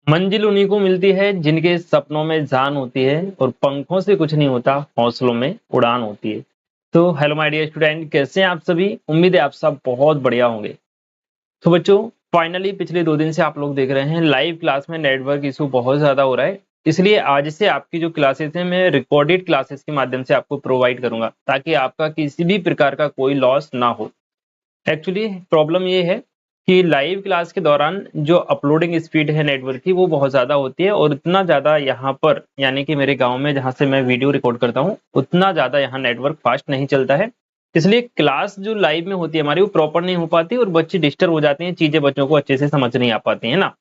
मंजिल उन्हीं को मिलती है जिनके सपनों में जान होती है और पंखों से कुछ नहीं होता, हौसलों में उड़ान होती है। तो हेलो माय डियर स्टूडेंट, कैसे हैं आप सभी? उम्मीद है आप सब बहुत बढ़िया होंगे। तो बच्चों, फाइनली पिछले 2 दिन से आप लोग देख रहे हैं लाइव क्लास में नेटवर्क इशू बहुत ज्यादा हो रहा है। इसलिए आज से आपकी जो क्लासेस हैं मैं रिकॉर्डेड क्लासेस के माध्यम से आपको प्रोवाइड करूंगा, ताकि आपका किसी भी प्रकार का कोई लॉस ना हो। एक्चुअली प्रॉब्लम ये है कि लाइव क्लास के दौरान जो अपलोडिंग स्पीड है नेटवर्क की वो बहुत ज़्यादा होती है, और इतना ज़्यादा यहाँ पर यानी कि मेरे गांव में जहाँ से मैं वीडियो रिकॉर्ड करता हूँ उतना ज़्यादा यहाँ नेटवर्क फास्ट नहीं चलता है। इसलिए क्लास जो लाइव में होती है हमारी वो प्रॉपर नहीं हो पाती और बच्चे डिस्टर्ब हो जाते हैं, चीज़ें बच्चों को अच्छे से समझ नहीं आ पाती है ना।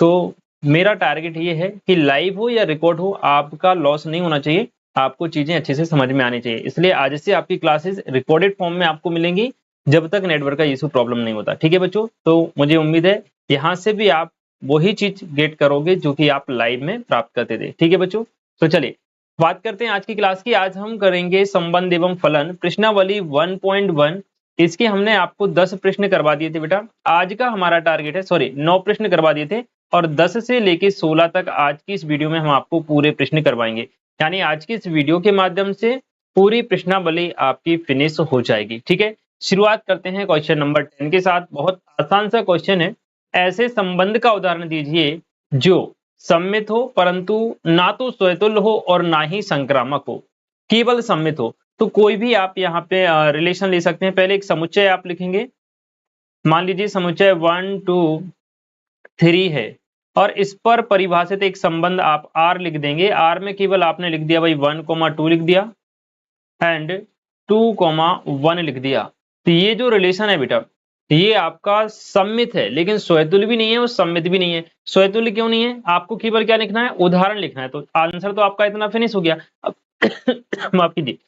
तो मेरा टारगेट ये है कि लाइव हो या रिकॉर्ड हो आपका लॉस नहीं होना चाहिए, आपको चीज़ें अच्छे से समझ में आनी चाहिए। इसलिए आज से आपकी क्लासेस रिकॉर्डेड फॉर्म में आपको मिलेंगी जब तक नेटवर्क का इशू प्रॉब्लम नहीं होता। ठीक है बच्चों, तो मुझे उम्मीद है यहाँ से भी आप वही चीज गेट करोगे जो कि आप लाइव में प्राप्त करते थे। ठीक है बच्चों, तो चलिए बात करते हैं आज की क्लास की। आज हम करेंगे संबंध एवं फलन प्रश्नावली 1.1। इसके हमने आपको 10 प्रश्न करवा दिए थे बेटा। आज का हमारा टारगेट है, सॉरी 9 प्रश्न करवा दिए थे, और 10 से लेके 16 तक आज की इस वीडियो में हम आपको पूरे प्रश्न करवाएंगे। यानी आज की इस वीडियो के माध्यम से पूरी प्रश्नावली आपकी फिनिश हो जाएगी। ठीक है, शुरुआत करते हैं क्वेश्चन नंबर 10 के साथ। बहुत आसान सा क्वेश्चन है। ऐसे संबंध का उदाहरण दीजिए जो सम्मित हो परंतु ना तो स्वतुल्य हो और ना ही संक्रामक हो, केवल सम्मित हो। तो कोई भी आप यहाँ पे रिलेशन ले सकते हैं। पहले एक समुच्चय आप लिखेंगे, मान लीजिए समुच्चय 1 2 3 है, और इस पर परिभाषित एक संबंध आप आर लिख देंगे। आर में केवल आपने लिख दिया भाई 1,2 लिख दिया एंड 2,1 लिख दिया। तो ये जो रिलेशन है बेटा ये आपका सम्मित है, लेकिन स्वतुल्य भी नहीं है और सम्मित भी नहीं है। स्वतुल्य क्यों नहीं है? आपको केवल क्या लिखना है? उदाहरण लिखना है। तो आंसर तो आपका इतना फिनिश हो गया। अब माफ कीजिए,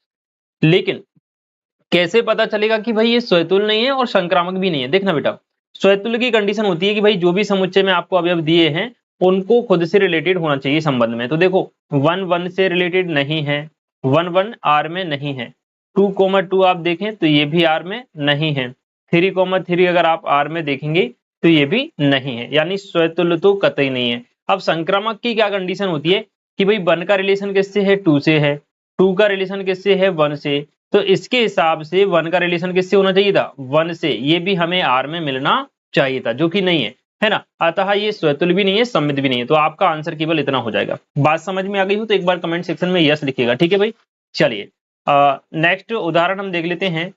लेकिन कैसे पता चलेगा कि भाई ये स्वतुल्य नहीं है और संक्रामक भी नहीं है? देखना बेटा, स्वतुल्य की कंडीशन होती है कि भाई जो भी समुच्चय में आपको अवयव दिए हैं उनको खुद से रिलेटेड होना चाहिए संबंध में। तो देखो 1 1 से रिलेटेड नहीं है, 1 1 आर में नहीं है, 2,2 आप देखें तो ये भी आर में नहीं है, 3,3 अगर आप आर में देखेंगे तो ये भी नहीं है, यानी स्वतुल्य तो कतई नहीं है। अब संक्रामक की क्या कंडीशन होती है कि भाई 1 का रिलेशन किससे है? 2 से है, 2 का रिलेशन किससे है? 1 से। तो इसके हिसाब से 1 का रिलेशन किससे होना चाहिए था? 1 से। ये भी हमें आर में मिलना चाहिए था, जो कि नहीं है ना। अतः ये स्वतुल्य भी नहीं है, सम्मित भी नहीं है। तो आपका आंसर केवल इतना हो जाएगा। बात समझ में आ गई हो तो एक बार कमेंट सेक्शन में यस लिखिएगा। ठीक है भाई, चलिए नेक्स्ट उदाहरण हम देख लेते हैं।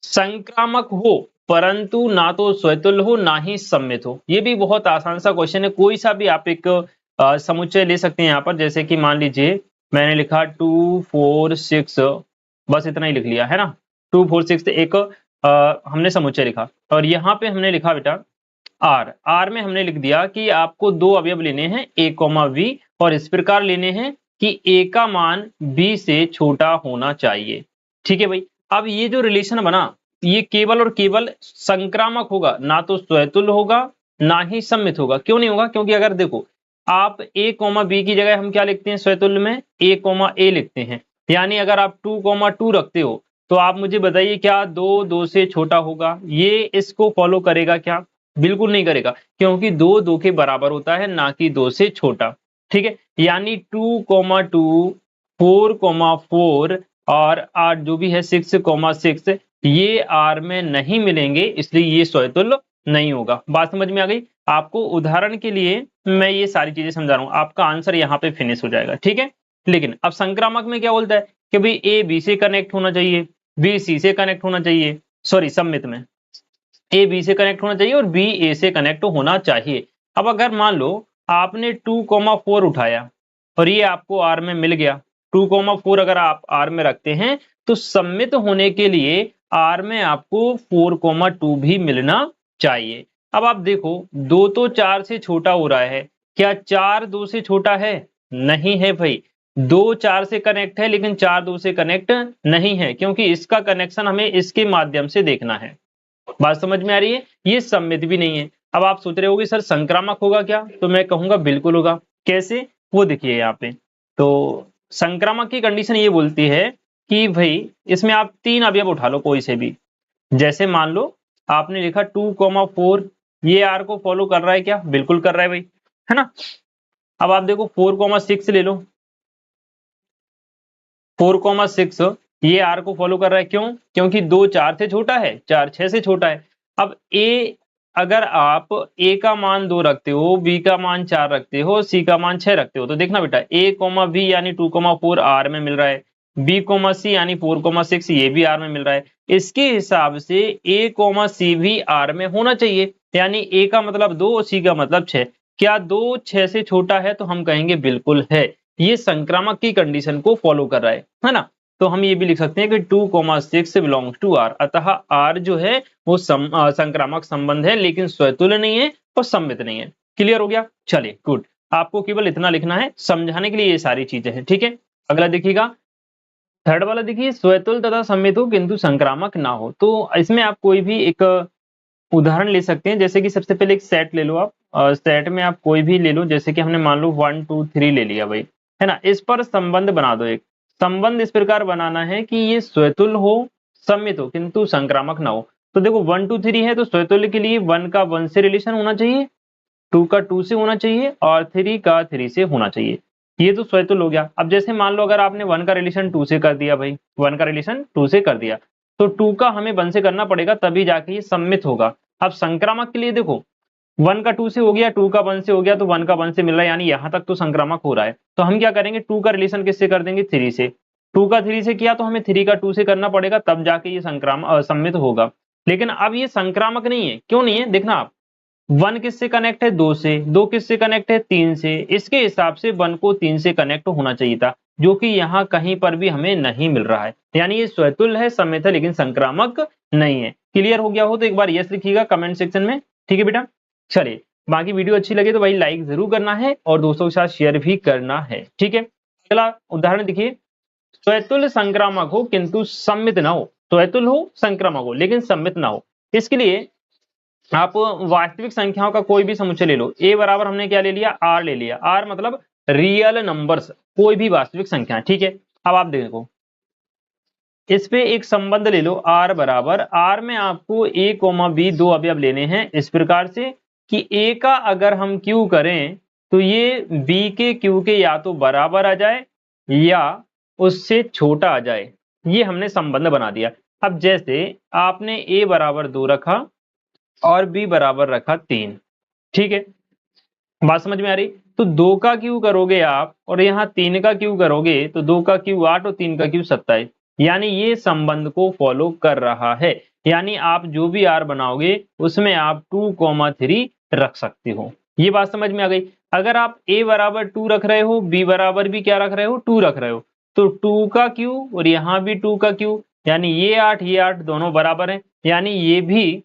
संक्रामक हो परंतु ना तो स्वतुल्य हो ना ही सम्मित हो। ये भी बहुत आसान सा क्वेश्चन है। कोई सा भी आप एक समुच्चय ले सकते हैं यहाँ पर। जैसे कि मान लीजिए मैंने लिखा 2 4 6, बस इतना ही लिख लिया है ना। 2 4 6 एक हमने समुच्चय लिखा, और यहाँ पे हमने लिखा बेटा आर। आर में हमने लिख दिया कि आपको दो अवयव लेने हैं ए कॉमा वी, और इस प्रकार लेने हैं कि ए का मान बी से छोटा होना चाहिए। ठीक है भाई, अब ये जो रिलेशन बना ये केवल और केवल संक्रामक होगा, ना तो स्वतुल्य होगा ना ही सम्मित होगा। क्यों नहीं होगा? क्योंकि अगर देखो आप ए कॉमा बी की जगह हम क्या लिखते हैं स्वतुल्य में? ए कॉमा ए लिखते हैं। यानी अगर आप 2,2 रखते हो तो आप मुझे बताइए क्या 2 2 से छोटा होगा? ये इसको फॉलो करेगा क्या? बिल्कुल नहीं करेगा, क्योंकि 2 2 के बराबर होता है, ना कि 2 से छोटा। ठीक है, यानी 2,2 4,4 और 8 जो भी है 6,6 ये आर में नहीं मिलेंगे, इसलिए ये स्वतुल्य नहीं होगा। बात समझ में आ गई? आपको उदाहरण के लिए मैं ये सारी चीजें समझा रहा हूं, आपका आंसर यहाँ पे फिनिश हो जाएगा। ठीक है, लेकिन अब संक्रामक में क्या बोलता है कि भाई ए बी से कनेक्ट होना चाहिए, बी सी से कनेक्ट होना चाहिए, सॉरी सम्मित में ए बी से कनेक्ट होना चाहिए और बी ए से कनेक्ट होना चाहिए। अब अगर मान लो आपने 2,4 उठाया और ये आपको आर में मिल गया, 2,4 अगर आप आर में रखते हैं तो सम्मित होने के लिए आर में आपको 4,2 भी मिलना चाहिए। अब आप देखो 2 तो 4 से छोटा हो रहा है, क्या 4 2 से छोटा है? नहीं है भाई। 2 4 से कनेक्ट है लेकिन 4 2 से कनेक्ट नहीं है, क्योंकि इसका कनेक्शन हमें इसके माध्यम से देखना है। बात समझ में आ रही है? ये सम्मित भी नहीं है। अब आप सोच रहे होगे सर संक्रामक होगा क्या? तो मैं कहूंगा बिल्कुल होगा। कैसे? वो देखिए यहाँ पे। तो संक्रामक की कंडीशन ये बोलती है कि भाई इसमें आप 3 अवयव उठा लो कोई से भी। जैसे मान लो आपने लिखा 2,4, ये आर को फॉलो कर रहा है क्या? बिल्कुल कर रहा है भाई, है ना। अब आप देखो 4,6 ले लो, 4,6 ये आर को फॉलो कर रहा है, क्यों? क्योंकि 2 4 से छोटा है, 4 6 से छोटा है। अब ए, अगर आप ए का मान 2 रखते हो, बी का मान 4 रखते हो, सी का मान 6 रखते हो, तो देखना बेटा ए कोमा बी यानी 2,4 आर में मिल रहा है, बी कोमा सी यानी 4,6 ये भी आर में मिल रहा है। इसके हिसाब से ए कोमा सी भी आर में होना चाहिए, यानी ए का मतलब 2 और सी का मतलब 6। क्या 2 6 से छोटा है? तो हम कहेंगे बिल्कुल है, ये संक्रामक की कंडीशन को फॉलो कर रहा है ना। तो हम ये भी लिख सकते हैं कि 2,6 बिलोंग्स टू आर, अतः आर जो है वो संक्रामक संबंध है, लेकिन स्वतुल्य नहीं है और सम्मित नहीं है। क्लियर हो गया? चलिए गुड, आपको केवल इतना लिखना है, समझाने के लिए ये सारी चीजें हैं, ठीक है। अगला देखिएगा, थर्ड वाला देखिए, स्वतुल्य तथा सम्मित हो किंतु संक्रामक ना हो। तो इसमें आप कोई भी एक उदाहरण ले सकते हैं, जैसे कि सबसे पहले एक सेट ले लो आप, सेट में आप कोई भी ले लो, जैसे कि हमने मान लो 1 2 3 ले लिया भाई, है ना। इस पर संबंध बना दो, एक संबंध इस प्रकार बनाना है कि ये स्वतुल्य हो, सम्मित हो, किंतु संक्रामक ना हो। तो देखो 1 2 3 है, तो स्वतुल्य के लिए 1 का 1 से रिलेशन होना चाहिए, 2 का 2 से होना चाहिए और 3 का 3 से होना चाहिए। ये तो स्वतुल्य हो गया। अब जैसे मान लो अगर आपने 1 का रिलेशन 2 से कर दिया भाई, 1 का रिलेशन 2 से कर दिया, तो 2 का हमें 1 से करना पड़ेगा, तभी जाके ये सम्मित होगा। अब संक्रामक के लिए देखो 1 का 2 से हो गया, 2 का 1 से हो गया, तो 1 का 1 से मिल रहा है, यानी यहां तक तो संक्रामक हो रहा है। तो हम क्या करेंगे, 2 का रिलेशन किससे कर देंगे? 3 से। 2 का 3 से किया तो हमें 3 का 2 से करना पड़ेगा, तब जाके ये सम्मित होगा। लेकिन अब ये संक्रामक नहीं है, क्यों नहीं है? देखना आप, 1 किससे कनेक्ट है? 2 से, 2 किससे कनेक्ट है? 3 से। इसके हिसाब से 1 को 3 से कनेक्ट होना चाहिए था, जो कि यहाँ कहीं पर भी हमें नहीं मिल रहा है, यानी ये स्वतुल्य है, सम्मित है, लेकिन संक्रामक नहीं है। क्लियर हो गया हो तो एक बार यस लिखिएगा कमेंट सेक्शन में, ठीक है बेटा। चलिए, बाकी वीडियो अच्छी लगे तो भाई लाइक जरूर करना है और दोस्तों के साथ शेयर भी करना है, ठीक है। अगला उदाहरण देखिए, स्वतुल्य संक्रामक हो किंतु सम्मित ना हो, स्वतुल्य हो संक्रामक हो लेकिन सम्मित ना हो। इसके लिए आप वास्तविक संख्याओं का कोई भी समुच्चय ले लो, ए बराबर हमने क्या ले लिया? आर ले लिया। आर मतलब रियल नंबर्स, कोई भी वास्तविक संख्या, ठीक है। अब आप देखो, इस पे एक संबंध ले लो, आर बराबर, आर में आपको ए कोमा बी दो अवयव लेने हैं, इस प्रकार से कि ए का अगर हम क्यू करें तो ये बी के क्यू के या तो बराबर आ जाए या उससे छोटा आ जाए। ये हमने संबंध बना दिया। अब जैसे आपने ए बराबर 2 रखा और बी बराबर रखा 3, ठीक है, बात समझ में आ रही? तो 2 का क्यू करोगे आप और यहाँ 3 का क्यू करोगे, तो 2 का क्यू 8 और 3 का क्यू 27, यानी ये संबंध को फॉलो कर रहा है। यानी आप जो भी आर बनाओगे उसमें आप 2,3 रख सकते हो। ये बात समझ में आ गई? अगर आप ए बराबर 2 रख रहे हो, बी बराबर भी क्या रख रहे हो? 2 रख रहे हो, तो 2 का क्यू और यहाँ भी 2 का क्यू, यानी ये 8 दोनों बराबर है, यानी ये भी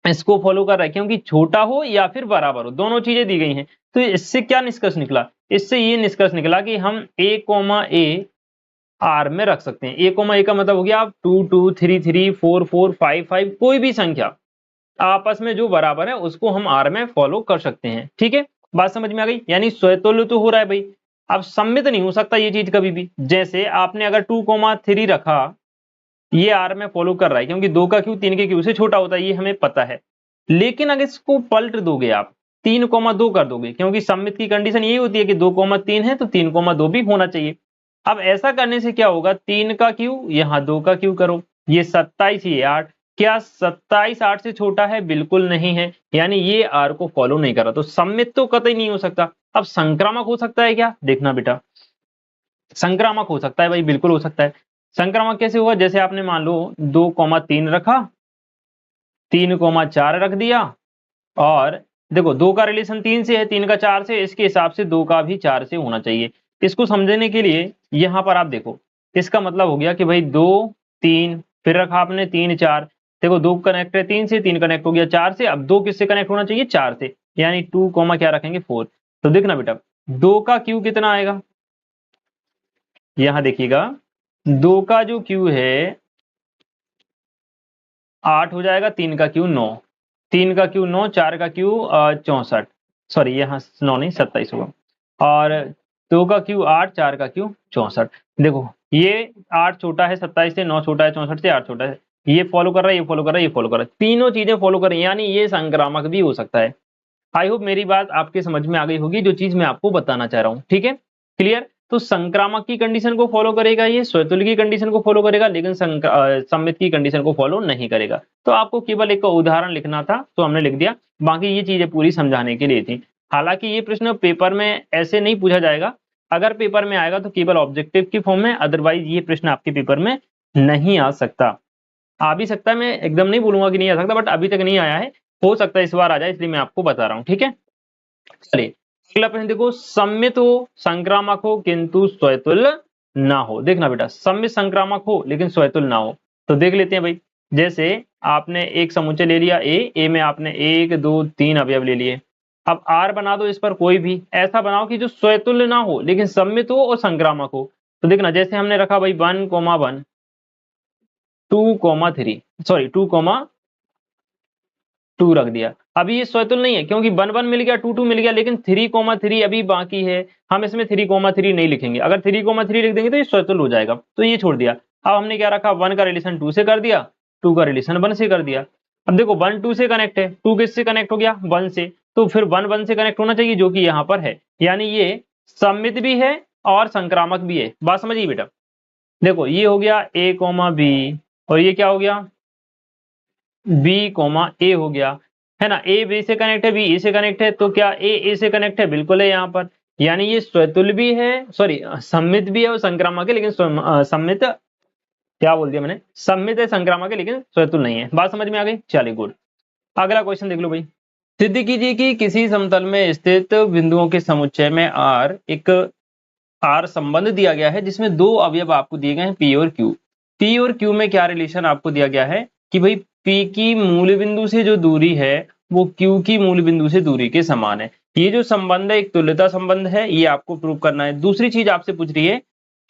इसको फॉलो कर रहा है, क्योंकि छोटा हो या फिर बराबर हो, दोनों चीजें दी गई हैं। तो इससे क्या निष्कर्ष निकला? इससे ये निष्कर्ष निकला कि हम ए कोमा ए आर में रख सकते हैं। ए कोमा ए का मतलब हो गया आप 2 2 3 3 4 4 5 5, कोई भी संख्या आपस में जो बराबर है उसको हम आर में फॉलो कर सकते हैं, ठीक है। बात समझ में आ गई? यानी स्वतुल्य तो हो रहा है भाई, अब सम्मित नहीं हो सकता ये चीज कभी भी। जैसे आपने अगर 2,3 रखा, ये आर में फॉलो कर रहा है, क्योंकि 2 का क्यू 3 के क्यू से छोटा होता है, ये हमें पता है। लेकिन अगर इसको पलट दोगे आप, 3,2 कर दोगे, क्योंकि सम्मित की कंडीशन यही होती है कि 2,3 है तो 3,2 भी होना चाहिए। अब ऐसा करने से क्या होगा, 3 का क्यू यहाँ 2 का क्यू करो, ये 27 ये 8, क्या 27 8 से छोटा है? बिल्कुल नहीं है, यानी ये आर को फॉलो नहीं कर रहा, तो सम्मित तो कतई नहीं हो सकता। अब संक्रामक हो सकता है क्या? देखना बेटा, संक्रामक हो सकता है भाई, बिल्कुल हो सकता है। संक्रामक कैसे हुआ? जैसे आपने मान लो 2,3 रखा, 3,4 रख दिया, और देखो 2 का रिलेशन 3 से है, 3 का 4 से, इसके हिसाब से 2 का भी 4 से होना चाहिए। इसको समझने के लिए यहाँ पर आप देखो, इसका मतलब हो गया कि भाई 2 3 फिर रखा आपने 3 4, देखो 2 कनेक्ट है 3 से, 3 कनेक्ट हो गया 4 से, अब 2 किससे कनेक्ट होना चाहिए? 4 से, यानी 2 कोमा क्या रखेंगे? 4। तो देखना बेटा 2 का क्यू कितना आएगा, यहाँ देखिएगा 2 का जो क्यू है 8 हो जाएगा, 3 का क्यू 9, 3 का क्यू 9, 4 का क्यू 64, सॉरी यहाँ 9 नहीं 27 होगा, और 2 का क्यू 8, 4 का क्यू 64। देखो ये 8 छोटा है 27 से, 9 छोटा है 64 से, 8 छोटा है, ये फॉलो कर रहा है, ये फॉलो कर रहा है, ये फॉलो कर रहा है, तीनों चीजें फॉलो कर रही है, यानी ये संक्रामक भी हो सकता है। आई होप मेरी बात आपके समझ में आ गई होगी, जो चीज मैं आपको बताना चाह रहा हूँ। ठीक है, क्लियर। तो संक्रामक की कंडीशन को फॉलो करेगा, ये स्वतुल्य की कंडीशन को फॉलो करेगा, लेकिन सम्मित की कंडीशन को फॉलो नहीं करेगा। तो आपको केवल एक उदाहरण लिखना था, तो हमने लिख दिया, बाकी ये चीजें पूरी समझाने के लिए थी। हालांकि ये प्रश्न पेपर में ऐसे नहीं पूछा जाएगा, अगर पेपर में आएगा तो केवल ऑब्जेक्टिव की फॉर्म में, अदरवाइज ये प्रश्न आपके पेपर में नहीं आ सकता। आ भी सकता है, मैं एकदम नहीं बोलूंगा कि नहीं आ सकता, बट अभी तक नहीं आया है, हो सकता है इस बार आ जाए, इसलिए मैं आपको बता रहा हूँ। ठीक है, चलिए अगला प्रश्न देखो, सम्मित हो, संक्रामक हो, किंतु स्वतुल्य ना हो। देखना बेटा, सम्मित संक्रामक हो लेकिन स्वतुल्य ना हो, तो देख लेते हैं भाई। जैसे आपने एक समुच्चय ले लिया ए में आपने 1 2 3 अवयव ले लिए। अब आर बना दो इस पर कोई भी ऐसा बनाओ कि जो स्वतुल्य ना हो लेकिन सम्मित हो और संक्रामक हो। तो देखना, जैसे हमने रखा भाई 1,1 2,3, सॉरी 2,2 रख दिया। अभी ये स्वतुल्य नहीं है क्योंकि 1,1 मिल गया, 2,2 मिल गया, लेकिन 3,3 अभी बाकी है। हम इसमें 3,3 नहीं लिखेंगे, अगर 3,3 लिख देंगे तो ये स्वतुल्य हो जाएगा, तो ये छोड़ दिया। अब हमने क्या रखा, 1 का रिलेशन 2 से कर दिया, 2 का रिलेशन 1 से कर दिया। अब देखो 1 2 से कनेक्ट है, 2 किससे कनेक्ट हो गया, 1 से, तो फिर 1 1 से कनेक्ट होना चाहिए, जो कि यहाँ पर है। यानी ये सम्मित भी है और संक्रामक भी है। बात समझिए बेटा, देखो ये हो गया a बी, और ये क्या हो गया, b ए हो गया, है ना। ए बी से कनेक्ट है, बी ए से कनेक्ट है, तो क्या ए से कनेक्ट है, बिल्कुल है यहाँ पर। यानी ये स्वतुल्य भी है, सॉरी सम्मित भी है और संक्रामक है, लेकिन सम्मित, क्या बोल दिया मैंने, सम्मित है संक्रामक है लेकिन स्वतुल्य नहीं है। बात समझ में आ गई, चलिए गुड। अगला क्वेश्चन देख लो भाई। सिद्ध कीजिए कि किसी समतल में स्थित बिंदुओं के समुच्चय में आर एक आर संबंध दिया गया है जिसमें दो अवयव आपको दिए गए हैं पी और क्यू। पी और क्यू में क्या रिलेशन आपको दिया गया है कि भाई पी की मूल बिंदु से जो दूरी है वो क्यू की मूल बिंदु से दूरी के समान है। ये जो संबंध है एक तुल्यता संबंध है, ये आपको प्रूव करना है। दूसरी चीज आपसे पूछ रही है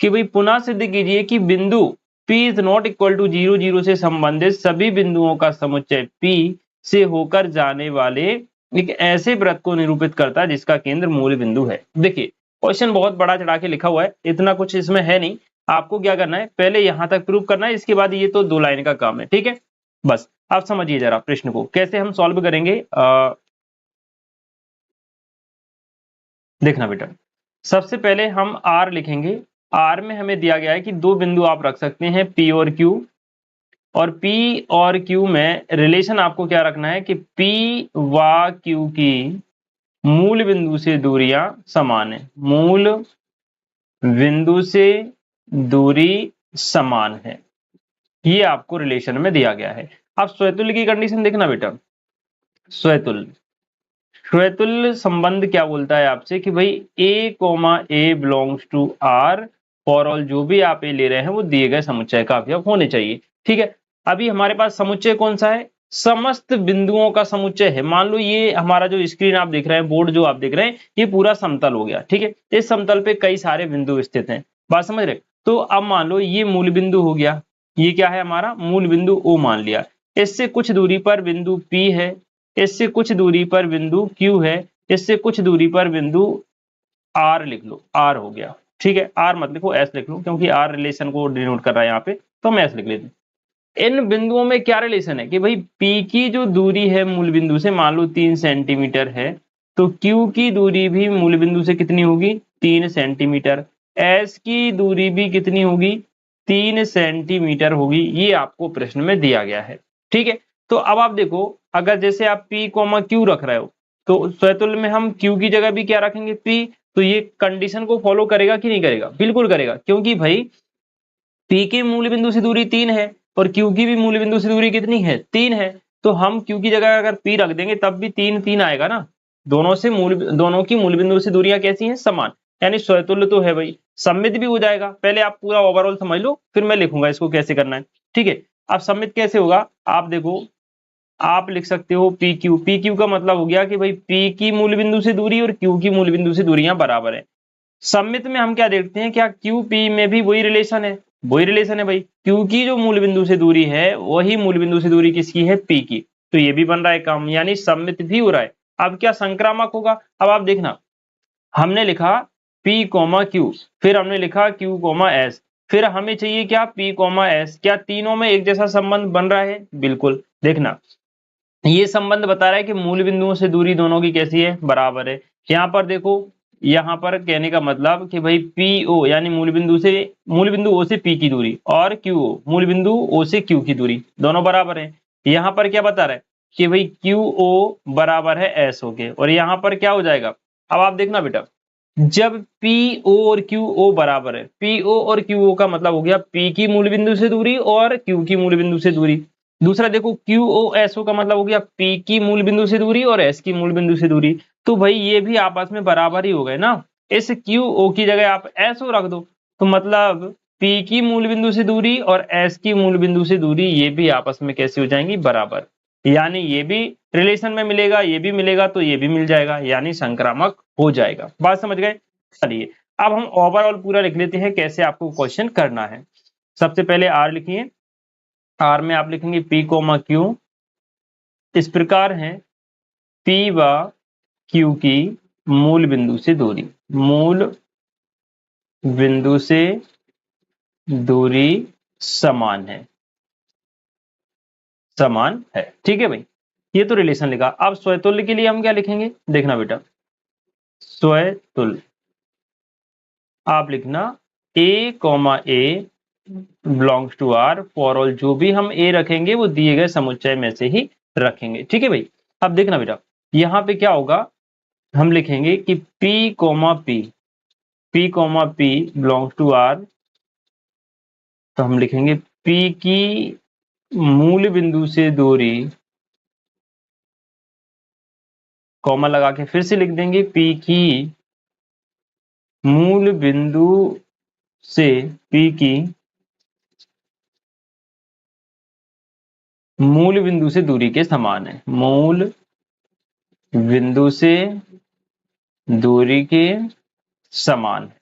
कि भाई पुनः सिद्ध कीजिए कि बिंदु P is not equal to 0 0 से संबंधित सभी बिंदुओं का समुच्चय P से होकर जाने वाले एक ऐसे वृत्त को निरूपित करता है जिसका केंद्र मूल बिंदु है। देखिए क्वेश्चन बहुत बड़ा चढ़ा के लिखा हुआ है, इतना कुछ इसमें है नहीं। आपको क्या करना है, पहले यहां तक प्रूव करना है, इसके बाद ये तो 2 लाइन का काम है। ठीक है, बस आप समझिए जरा प्रश्न को कैसे हम सॉल्व करेंगे। देखना बेटा, सबसे पहले हम आर लिखेंगे। आर में हमें दिया गया है कि दो बिंदु आप रख सकते हैं पी और क्यू, और पी और क्यू में रिलेशन आपको क्या रखना है कि पी व क्यू की मूल बिंदु से दूरियां समान है, मूल बिंदु से दूरी समान है, ये आपको रिलेशन में दिया गया है। अब स्वतुल्य की कंडीशन देखना बेटा, स्वतुल्य स्वतुल्य संबंध क्या बोलता है आपसे कि भाई a belongs to r for all, जो भी आप ए ले रहे हैं वो दिए गए समुच्चय का अवयव होने चाहिए। ठीक है, अभी हमारे पास समुच्चय कौन सा है, समस्त बिंदुओं का समुच्चय है। मान लो ये हमारा जो स्क्रीन आप देख रहे हैं, बोर्ड जो आप देख रहे हैं, ये पूरा समतल हो गया। ठीक है, इस समतल पे कई सारे बिंदु स्थित हैं, बात समझ रहे। तो अब मान लो ये मूल बिंदु हो गया, ये क्या है हमारा मूल बिंदु ओ मान लिया। इससे कुछ दूरी पर बिंदु P है, इससे कुछ दूरी पर बिंदु Q है, इससे कुछ दूरी पर बिंदु R लिख लो, R हो गया। ठीक है, R मत लिखो, S लिख लो, क्योंकि R रिलेशन को डिनोट कर रहा है यहाँ पे, तो हम S लिख लेते हैं। इन बिंदुओं में क्या रिलेशन है कि भाई P की जो दूरी है मूल बिंदु से, मान लो 3 सेंटीमीटर है, तो Q की दूरी भी मूल बिंदु से कितनी होगी, 3 सेंटीमीटर। S की दूरी भी कितनी होगी, 3 सेंटीमीटर होगी। ये आपको प्रश्न में दिया गया है। ठीक है, तो अब आप देखो, अगर जैसे आप P, Q रख रहे हो, तो स्वतुल्य में हम Q की जगह भी क्या रखेंगे, P। तो ये कंडीशन को फॉलो करेगा कि नहीं करेगा, बिल्कुल करेगा, क्योंकि भाई P के मूल बिंदु से दूरी 3 है और Q की भी मूल बिंदु से दूरी कितनी है, 3 है। तो हम Q की जगह अगर P रख देंगे तब भी 3 3 आएगा ना, दोनों की मूल बिंदु से दूरियां कैसी हैं, समान, यानी स्वतुल्य तो है भाई। सम्मित भी हो जाएगा, पहले आप पूरा ओवरऑल समझ लो, फिर मैं लिखूंगा इसको कैसे करना है। ठीक है, अब सम्मित कैसे होगा, आप देखो, आप लिख सकते हो पी क्यू का मतलब हो गया कि भाई P की मूल बिंदु से दूरी और Q की मूल बिंदु से दूरियां बराबर है। सम्मित में हम क्या देखते हैं, क्या क्यू पी में भी वही रिलेशन है, वही रिलेशन है भाई। क्यू की जो मूल बिंदु से दूरी है वही मूल बिंदु से दूरी किसकी है, पी की। तो ये भी बन रहा है काम, यानी सम्मित भी हो रहा है। अब क्या संक्रामक होगा, अब आप देखना, हमने लिखा P, Q, फिर हमने लिखा Q, S, फिर हमें चाहिए क्या, P, S। क्या तीनों में एक जैसा संबंध बन रहा है? बिल्कुल। देखना, ये संबंध बता रहा है कि मूल बिंदुओं से दूरी दोनों की कैसी है, बराबर है। यहाँ पर देखो, यहाँ पर कहने का मतलब कि भाई PO यानी मूल बिंदु O से P की दूरी, और QO मूल बिंदु O से Q की दूरी, दोनों बराबर है। यहाँ पर क्या बता रहा है कि भाई QO बराबर है SO के, और यहाँ पर क्या हो जाएगा, अब आप देखना बेटा, जब PO और QO बराबर है, PO और QO का मतलब हो गया P की मूल बिंदु से दूरी और Q की मूल बिंदु से दूरी। दूसरा देखो, QOSO का मतलब हो गया P की मूल बिंदु से दूरी और S की मूल बिंदु से दूरी। तो भाई ये भी आपस में बराबर ही हो गए ना। इस QO की जगह आप SO रख दो, तो मतलब P की मूल बिंदु से दूरी और S की मूल बिंदु से दूरी ये भी आपस में कैसी हो जाएंगी, बराबर। यानी ये भी रिलेशन में मिलेगा, ये भी मिलेगा, तो ये भी मिल जाएगा, यानी संक्रामक हो जाएगा। बात समझ गए? चलिए अब हम ओवरऑल पूरा लिख लेते हैं कैसे आपको क्वेश्चन करना है। सबसे पहले R लिखिए। R में आप लिखेंगे P, Q। इस प्रकार है P व Q की मूल बिंदु से दूरी, मूल बिंदु से दूरी समान है, समान है। ठीक है भाई, ये तो रिलेशन लिखा। अब स्वतुल्य के लिए हम क्या लिखेंगे, देखना बेटा, स्वतुल्य आप लिखना A, A belongs to R for all, जो भी हम A रखेंगे वो दिए गए समुच्चय में से ही रखेंगे। ठीक है भाई, अब देखना बेटा, यहाँ पे क्या होगा, हम लिखेंगे कि P, P belongs to R, तो हम लिखेंगे P की मूल बिंदु से दूरी, कॉमा लगा के फिर से लिख देंगे P की मूल बिंदु से, P की मूल बिंदु से दूरी के समान है, मूल बिंदु से दूरी के समान है।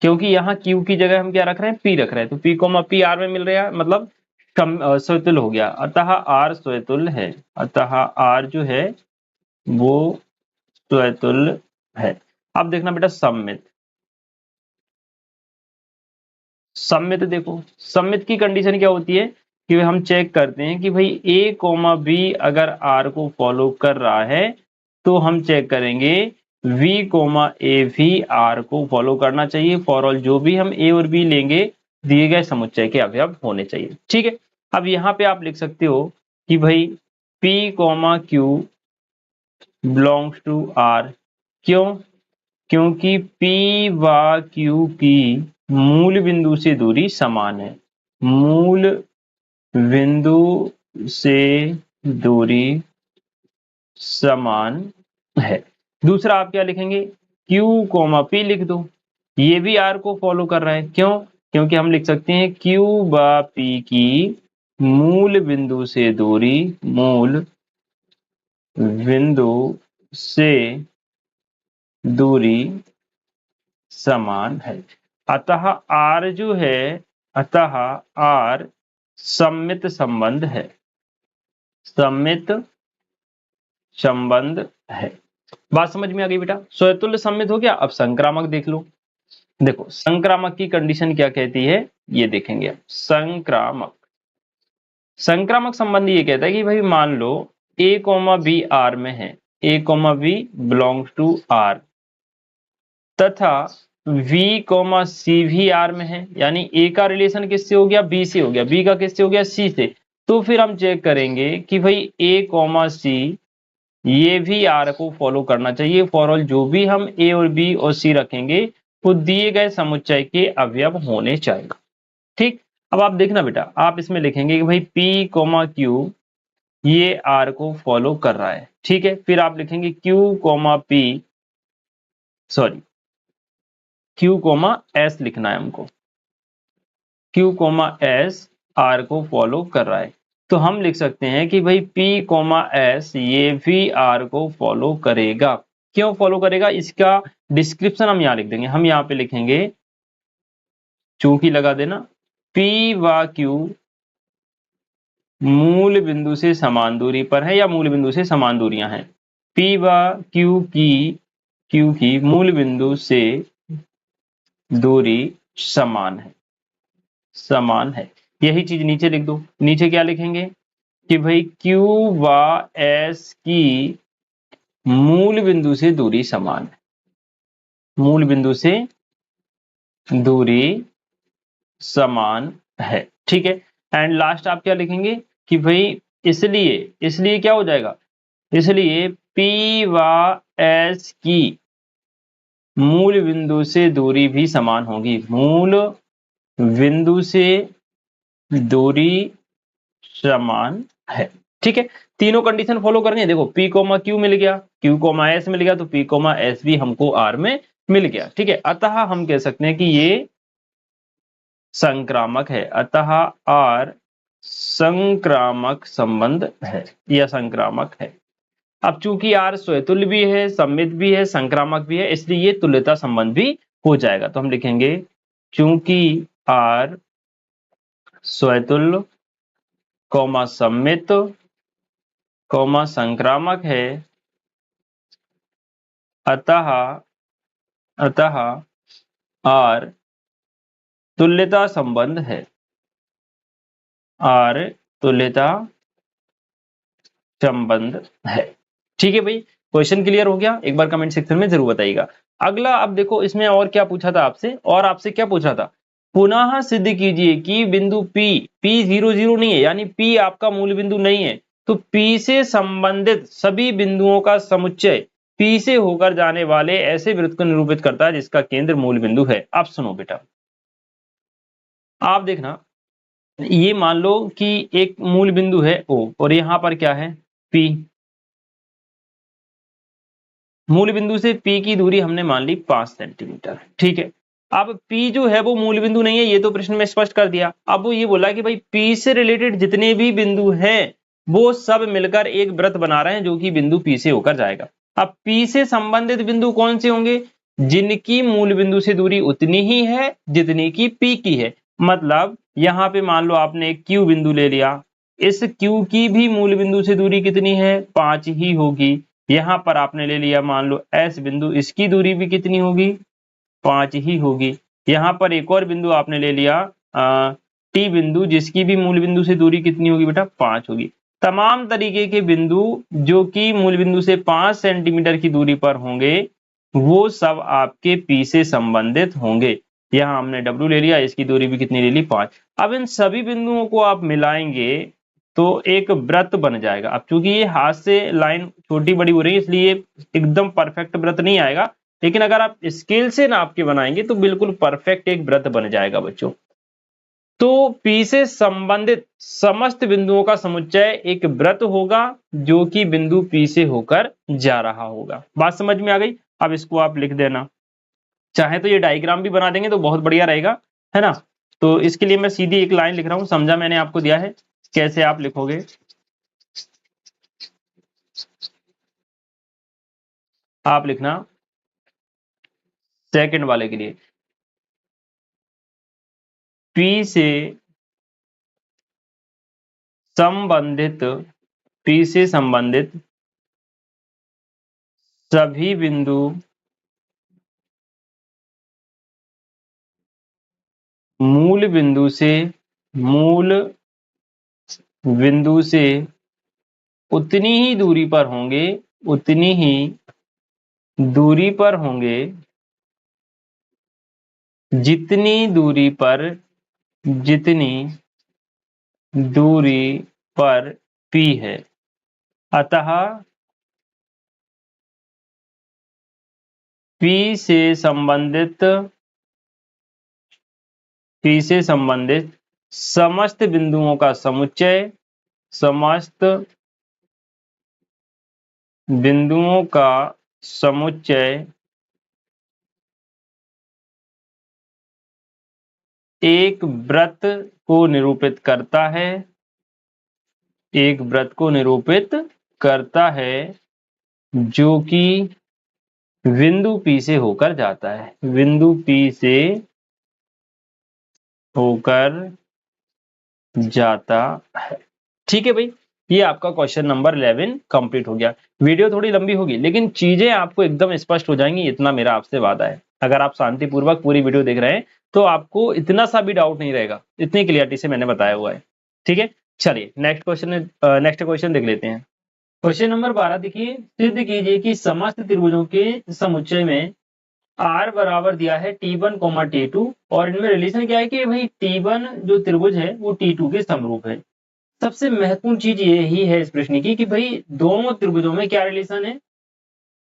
क्योंकि यहाँ Q की जगह हम क्या रख रहे हैं, P रख रहे हैं, तो P, P R में मिल रहा है, मतलब स्वतुल्य हो गया, अतः R स्वतुल्य है, अतः R जो है वो स्वतुल्य है। अब देखना बेटा सममित, सममित देखो, सममित की कंडीशन क्या होती है कि हम चेक करते हैं कि भाई A, B अगर R को फॉलो कर रहा है तो हम चेक करेंगे V, A भी R को फॉलो करना चाहिए, फॉर ऑल जो भी हम A और B लेंगे दिए गए समुच्चय के अवयव होने चाहिए। ठीक है, अब यहाँ पे आप लिख सकते हो कि भाई P, Q belongs to R। क्यों? क्योंकि P व Q की मूल बिंदु से दूरी समान है, मूल बिंदु से दूरी समान है। दूसरा आप क्या लिखेंगे, Q, P लिख दो, ये भी R को फॉलो कर रहा है। क्यों? क्योंकि हम लिख सकते हैं Q व P की मूल बिंदु से दूरी, मूल बिंदु से दूरी समान है। अतः R जो है, अतः R सममित संबंध है, सममित संबंध है। बात समझ में आ गई बेटा? स्वतुल्य सममित हो गया। अब संक्रामक देख लो। देखो संक्रामक की कंडीशन क्या कहती है, ये देखेंगे अब। संक्रामक, संक्रामक संबंध ये कहता है कि भाई मान लो A, B R में है, A, B belongs to R, तथा V, C भी R में है, यानी A का रिलेशन किससे हो गया, B से हो गया, B का किससे हो गया, C से। तो फिर हम चेक करेंगे कि भाई A, C ये भी R को फॉलो करना चाहिए, फॉर ऑल जो भी हम A और B और C रखेंगे वो दिए गए समुच्चय के अवयव होने चाहिए। ठीक, अब आप देखना बेटा, आप इसमें लिखेंगे कि भाई P, Q ये R को फॉलो कर रहा है। ठीक है, फिर आप लिखेंगे Q, P sorry Q, S लिखना है हमको, Q, S R को फॉलो कर रहा है। तो हम लिख सकते हैं कि भाई P, S ये भी R को फॉलो करेगा। क्यों फॉलो करेगा, इसका डिस्क्रिप्शन हम यहाँ लिख देंगे। हम यहाँ पे लिखेंगे, चूंकि लगा देना, P व Q मूल बिंदु से समान दूरी पर है, या मूल बिंदु से समान दूरियां हैं। P व Q की मूल बिंदु से दूरी समान है। समान है। यही चीज नीचे लिख दो। नीचे क्या लिखेंगे कि भाई Q व S की मूल बिंदु से दूरी समान है। मूल बिंदु से दूरी समान है, ठीक है। एंड लास्ट आप क्या लिखेंगे कि भाई इसलिए क्या हो जाएगा, इसलिए P व S की मूल बिंदु से दूरी भी समान होगी। मूल बिंदु से दूरी समान है, ठीक है। तीनों कंडीशन फॉलो करेंगे। देखो P कोमा Q मिल गया, Q कोमा S मिल गया, तो P कोमा S भी हमको R में मिल गया, ठीक है। अतः हम कह सकते हैं कि ये संक्रामक है। अतः R संक्रामक संबंध है या संक्रामक है। अब चूंकि R स्वतुल्य भी है, सममित भी है, संक्रामक भी है, इसलिए ये तुल्यता संबंध भी हो जाएगा। तो हम लिखेंगे चूंकि R स्वतुल्य कौमा सममित कौमा संक्रामक है, अतः R तुल्यता संबंध है। R तुल्यता संबंध है, ठीक है भाई। क्वेश्चन क्लियर हो गया? एक बार कमेंट सेक्शन में जरूर बताइएगा। अगला अब देखो इसमें और क्या पूछा था आपसे, और आपसे क्या पूछा था, पुनः सिद्ध कीजिए कि बिंदु P 0 0 नहीं है, यानी P आपका मूल बिंदु नहीं है, तो P से संबंधित सभी बिंदुओं का समुच्चय P से होकर जाने वाले ऐसे वृत्त को निरूपित करता है जिसका केंद्र मूल बिंदु है। अब सुनो बेटा, आप देखना, ये मान लो कि एक मूल बिंदु है O और यहां पर क्या है P। मूल बिंदु से P की दूरी हमने मान ली 5 सेंटीमीटर, ठीक है। अब P जो है वो मूल बिंदु नहीं है, ये तो प्रश्न में स्पष्ट कर दिया। अब वो ये बोला कि भाई P से रिलेटेड जितने भी बिंदु हैं वो सब मिलकर एक वृत्त बना रहे हैं जो कि बिंदु P से होकर जाएगा। अब P से संबंधित बिंदु कौन से होंगे, जिनकी मूल बिंदु से दूरी उतनी ही है जितनी की P की है। मतलब यहाँ पे मान लो आपने एक Q बिंदु ले लिया, इस Q की भी मूल बिंदु से दूरी कितनी है, 5 ही होगी। यहां पर आपने ले लिया मान लो S बिंदु, इसकी दूरी भी कितनी होगी, 5 ही होगी। यहां पर एक और बिंदु आपने ले लिया T बिंदु, जिसकी भी मूल बिंदु से दूरी कितनी होगी बेटा, 5 होगी। तमाम तरीके के बिंदु जो कि मूल बिंदु से 5 सेंटीमीटर की दूरी पर होंगे वो सब आपके P से संबंधित होंगे। यहाँ हमने W ले लिया, इसकी दूरी भी कितनी ले ली, 5। अब इन सभी बिंदुओं को आप मिलाएंगे तो एक वृत्त बन जाएगा। अब चूंकि ये हाथ से लाइन छोटी बड़ी हो रही है इसलिए एकदम परफेक्ट वृत्त नहीं आएगा, लेकिन अगर आप स्केल से नाप के बनाएंगे तो बिल्कुल परफेक्ट एक वृत्त बन जाएगा बच्चों। तो P से संबंधित समस्त बिंदुओं का समुच्चय एक वृत्त होगा जो कि बिंदु P से होकर जा रहा होगा। बात समझ में आ गई? अब इसको आप लिख देना, चाहे तो ये डायग्राम भी बना देंगे तो बहुत बढ़िया रहेगा, है ना। तो इसके लिए मैं सीधी एक लाइन लिख रहा हूं, समझा मैंने आपको दिया है कैसे आप लिखोगे। आप लिखना सेकंड वाले के लिए, P से संबंधित सभी बिंदु मूल बिंदु से उतनी ही दूरी पर होंगे, जितनी दूरी पर P है। अतः P से संबंधित समस्त बिंदुओं का समुच्चय एक वृत्त को निरूपित करता है जो कि बिंदु P से होकर जाता है, बिंदु P से होकर जाता है, ठीक है भाई। ये आपका क्वेश्चन नंबर 11 कंप्लीट हो गया। वीडियो थोड़ी लंबी होगी लेकिन चीजें आपको एकदम स्पष्ट हो जाएंगी, इतना मेरा आपसे वादा है। अगर आप शांतिपूर्वक पूरी वीडियो देख रहे हैं तो आपको इतना सा भी डाउट नहीं रहेगा, इतनी क्लियरिटी से मैंने बताया हुआ है। ठीक है, चलिए नेक्स्ट क्वेश्चन देख लेते हैं। क्वेश्चन नंबर 12 देखिए, सिद्ध कीजिए कि समस्त त्रिभुजों के समुच्चय में आर बराबर दिया है T1 T2 और इनमें रिलेशन क्या है कि भाई T1 जो त्रिभुज है वो T2 के समरूप है। सबसे महत्वपूर्ण चीज यही है इस प्रश्न की कि भाई दोनों त्रिभुजों में क्या रिलेशन है।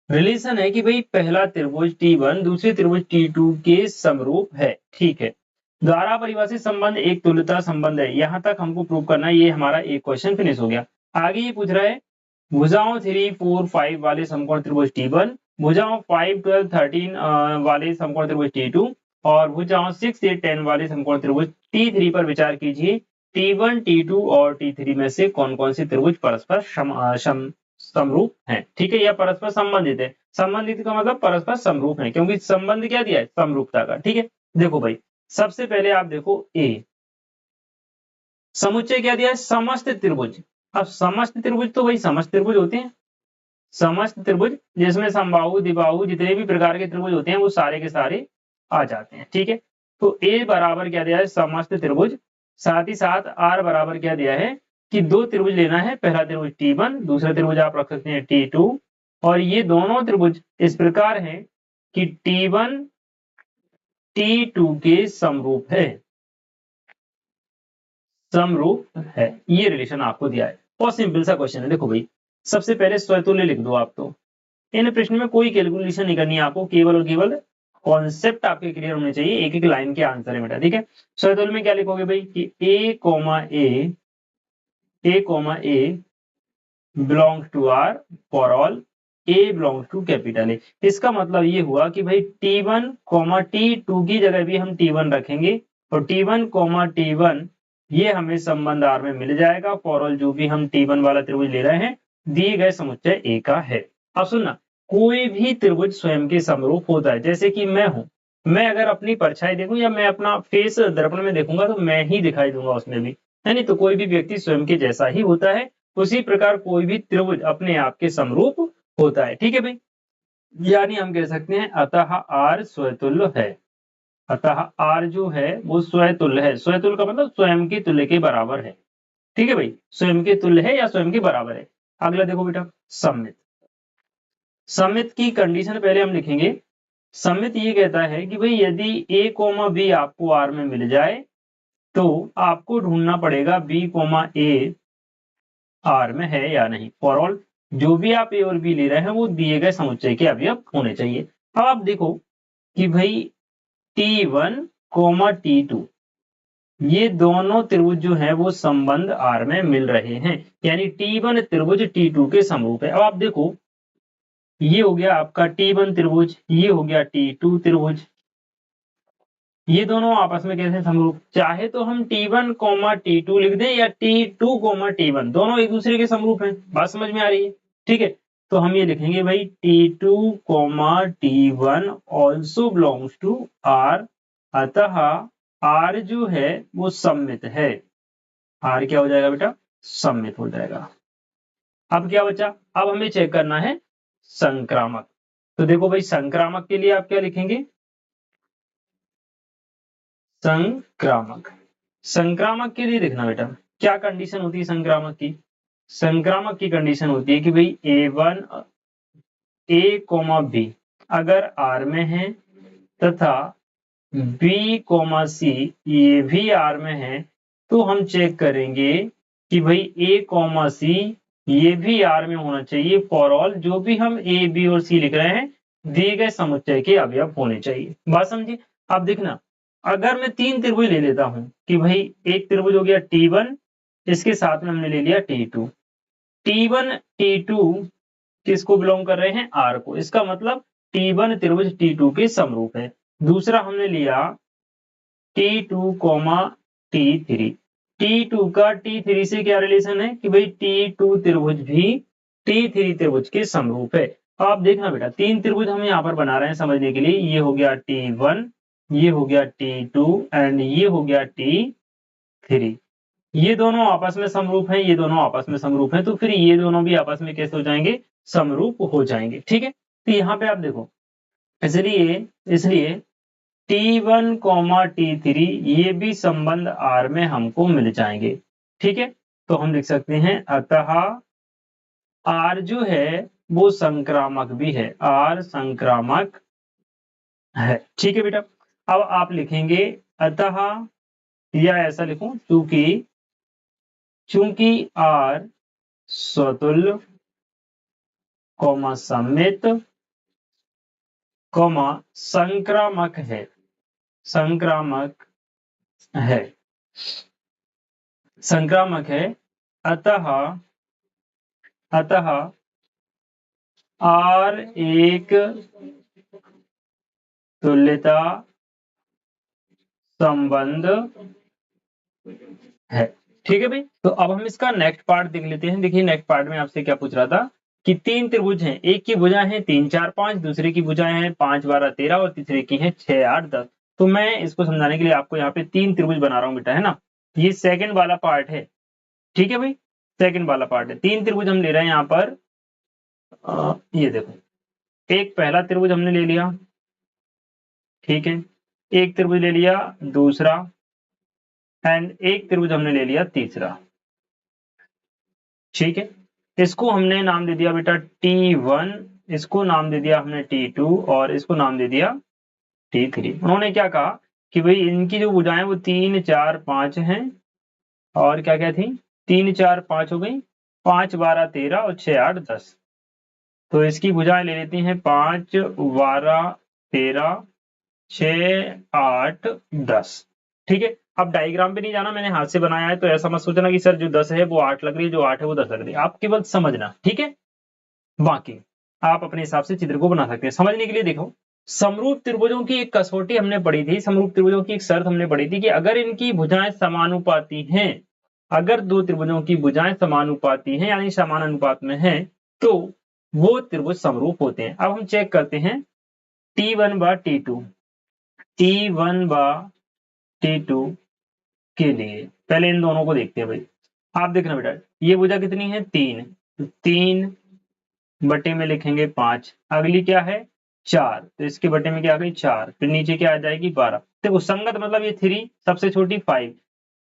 रिलेशन है कि भाई पहला त्रिभुज T1 दूसरे त्रिभुज T2 के समरूप है। ठीक है, द्वारा परिभाषित संबंध एक तुल्यता संबंध है। यहां तक हमको प्रूव करना है। ये हमारा एक क्वेश्चन फिनिश हो गया। आगे ये पूछ रहा है भुजाओं 3, 4, 5 वाले समकोण त्रिभुज T1, भुजाओं 5, 12, 13 वाले समकोण त्रिभुज T2 और भुजाओं 6, 8, 10 वाले समकोण त्रिभुज T3 पर विचार कीजिए। T1, T2 और T3 में से कौन कौन से त्रिभुज परस्पर समरूप है। ठीक है, या परस्पर संबंधित है। संबंधित का मतलब परस्पर समरूप है, क्योंकि संबंध क्या दिया है, समरूपता का। ठीक है, देखो भाई सबसे पहले आप देखो ए, समुच्चय क्या दिया है, समस्त त्रिभुज। अब समस्त त्रिभुज तो भाई समस्त त्रिभुज होते हैं, समस्त त्रिभुज जिसमें समबाहु द्विबाहु जितने भी प्रकार के त्रिभुज होते हैं वो सारे के सारे आ जाते हैं। ठीक है, तो ए बराबर क्या दिया है, समस्त त्रिभुज। साथ ही साथ आर बराबर क्या दिया है कि दो त्रिभुज लेना है, पहला त्रिभुज T1, दूसरा त्रिभुज आप रख सकते हैं T2 और ये दोनों त्रिभुज इस प्रकार हैं कि T1 T2 के समरूप है, समरूप है। ये रिलेशन आपको दिया है। बहुत सिंपल सा क्वेश्चन है। देखो भाई सबसे पहले स्वतुल्य लिख दो आप। तो इन प्रश्न में कोई कैलकुलेशन नहीं करनी है आपको, केवल और केवल कॉन्सेप्ट आपके क्लियर होने चाहिए। एक एक लाइन के आंसर है बेटा। ठीक है, स्वतुल्य में क्या लिखोगे भाई कि A belong to R for all A belong to capital A. इसका मतलब ये हुआ कि भाई T1 T2 की जगह भी हम T1 रखेंगे और T1 T1 ये हमें संबंध आर में मिल जाएगा फॉर ऑल जो भी हम T1 वाला त्रिभुज ले रहे हैं दिए गए समुच्चय ए का है। अब सुनना, कोई भी त्रिभुज स्वयं के समरूप होता है। जैसे कि मैं हूं, मैं अगर अपनी परछाई देखूं या मैं अपना फेस दर्पण में देखूंगा तो मैं ही दिखाई दूंगा उसमें भी, है नहीं। तो कोई भी व्यक्ति स्वयं के जैसा ही होता है, उसी प्रकार कोई भी त्रिभुज अपने आप के समरूप होता है। ठीक है भाई, यानी हम कह सकते हैं अतः आर स्वतुल्य है। अतः आर जो है वो स्वतुल्य है। स्वतुल्य का मतलब स्वयं के तुल्य के बराबर है। ठीक है भाई, स्वयं के तुल्य है या स्वयं के बराबर है। अगला देखो बेटा सममित। सममित की कंडीशन पहले हम लिखेंगे। सममित ये कहता है कि भाई यदि a b आपको आर में मिल जाए तो आपको ढूंढना पड़ेगा b a आर में है या नहीं। फॉर ऑल जो भी आप ए और बी ले रहे हैं वो दिए गए समुच्चय के अवयव होने चाहिए। अब आप देखो कि भाई T1 T2 ये दोनों त्रिभुज जो है वो संबंध आर में मिल रहे हैं, यानी T1 त्रिभुज T2 के समरूप है। अब आप देखो ये हो गया आपका T1 त्रिभुज, ये हो गया T2 त्रिभुज, ये दोनों आपस में कैसे समरूप। चाहे तो हम T1 T2 लिख दें या T2 T1, दोनों एक दूसरे के समरूप हैं। बात समझ में आ रही है। ठीक है, तो हम ये लिखेंगे भाई T2 T1 also belongs to R, अतः R जो है वो सममित है। R क्या हो जाएगा बेटा, सममित हो जाएगा। अब क्या बचा, अब हमें चेक करना है संक्रामक। तो देखो भाई संक्रामक के लिए आप क्या लिखेंगे, संक्रामक। संक्रामक के लिए देखना बेटा क्या कंडीशन होती है संक्रामक की। संक्रामक की कंडीशन होती है कि भाई A, B अगर R में है तथा B, C ये भी R में है तो हम चेक करेंगे कि भाई A, C ये भी R में होना चाहिए फॉर ऑल जो भी हम A, B और C लिख रहे हैं दिए गए समुच्चय के अवयव होने चाहिए। बात समझिए। अब देखना, अगर मैं तीन त्रिभुज ले लेता हूं कि भाई एक त्रिभुज हो गया T1, इसके साथ में हमने ले लिया T2। T1 T2 किसको बिलोंग कर रहे हैं, R को। इसका मतलब T1 त्रिभुज T2 के समरूप है। दूसरा हमने लिया T2 T3। T2 का T3 से क्या रिलेशन है कि भाई T2 त्रिभुज भी T3 त्रिभुज के समरूप है। आप देखना बेटा तीन त्रिभुज हम यहाँ पर बना रहे हैं समझने के लिए। ये हो गया T1, ये हो गया T2 एंड ये हो गया T3। ये दोनों आपस में समरूप हैं, ये दोनों आपस में समरूप हैं, तो फिर ये दोनों भी आपस में कैसे हो जाएंगे, समरूप हो जाएंगे। ठीक है, तो यहाँ पे आप देखो इसलिए इसलिए T1, T3 ये भी संबंध R में हमको मिल जाएंगे। ठीक है, तो हम लिख सकते हैं अतः R जो है वो संक्रामक भी है, R संक्रामक है। ठीक है बेटा, अब आप लिखेंगे अतः, या ऐसा लिखूं, चूंकि R स्वतुल्य, सममित, संक्रामक है, संक्रामक है, अतः R एक तुल्यता संबंध है। ठीक है भाई, तो अब हम इसका नेक्स्ट पार्ट देख लेते हैं। देखिए नेक्स्ट पार्ट में आपसे क्या पूछ रहा था कि तीन त्रिभुज हैं, एक की भुजाएं हैं 3, 4, 5, दूसरे की भुजाएं हैं 5, 12, 13 और तीसरे की हैं 6, 8, 10। तो मैं इसको समझाने के लिए आपको यहाँ पे तीन त्रिभुज बना रहा हूँ बेटा, है ना। ये सेकंड वाला पार्ट है। ठीक है भाई, सेकंड वाला पार्ट है। तीन त्रिभुज हम ले रहे हैं यहाँ पर। ये देखो, एक पहला त्रिभुज हमने ले लिया, ठीक है, एक त्रिभुज ले लिया दूसरा, एंड एक त्रिभुज हमने ले लिया तीसरा। ठीक है, इसको हमने नाम दे दिया बेटा T1, इसको नाम दे दिया हमने T2 और इसको नाम दे दिया T3। उन्होंने क्या कहा कि भाई इनकी जो भुजाएं वो 3, 4, 5 हैं, और क्या क्या थी, 3, 4, 5 हो गई, 5, 12, 13 और 6, 8, 10। तो इसकी भुजाएं ले लेती हैं 5, 12, 13, 6, 8, 10। ठीक है, अब डायग्राम पे नहीं जाना, मैंने हाथ से बनाया है, तो ऐसा मत सोचना कि सर जो 10 है वो 8 लग रही है, जो 8 है वो 10 लग रही है। आप केवल समझना, ठीक है, बाकी आप अपने हिसाब से चित्र को बना सकते हैं। समझने के लिए देखो, समरूप त्रिभुजों की एक कसौटी हमने पढ़ी थी, समरूप त्रिभुजों की एक शर्त हमने पढ़ी थी कि अगर इनकी भुजाएं समानुपाती हैं, अगर दो त्रिभुजों की भुजाएं समानुपाती हैं यानी समान अनुपात में हैं, तो वो त्रिभुज समरूप होते हैं। अब हम चेक करते हैं T1 बा T2, T1 बा T2 के लिए पहले इन दोनों को देखते हैं भाई। आप देखना बेटा, ये भुजा कितनी है 3, तो 3 बटे में लिखेंगे 5, अगली क्या है 4, तो इसके बटे में क्या आ गई 4, फिर नीचे क्या आ जाएगी 12। देखो संगत मतलब ये 3 सबसे छोटी 5,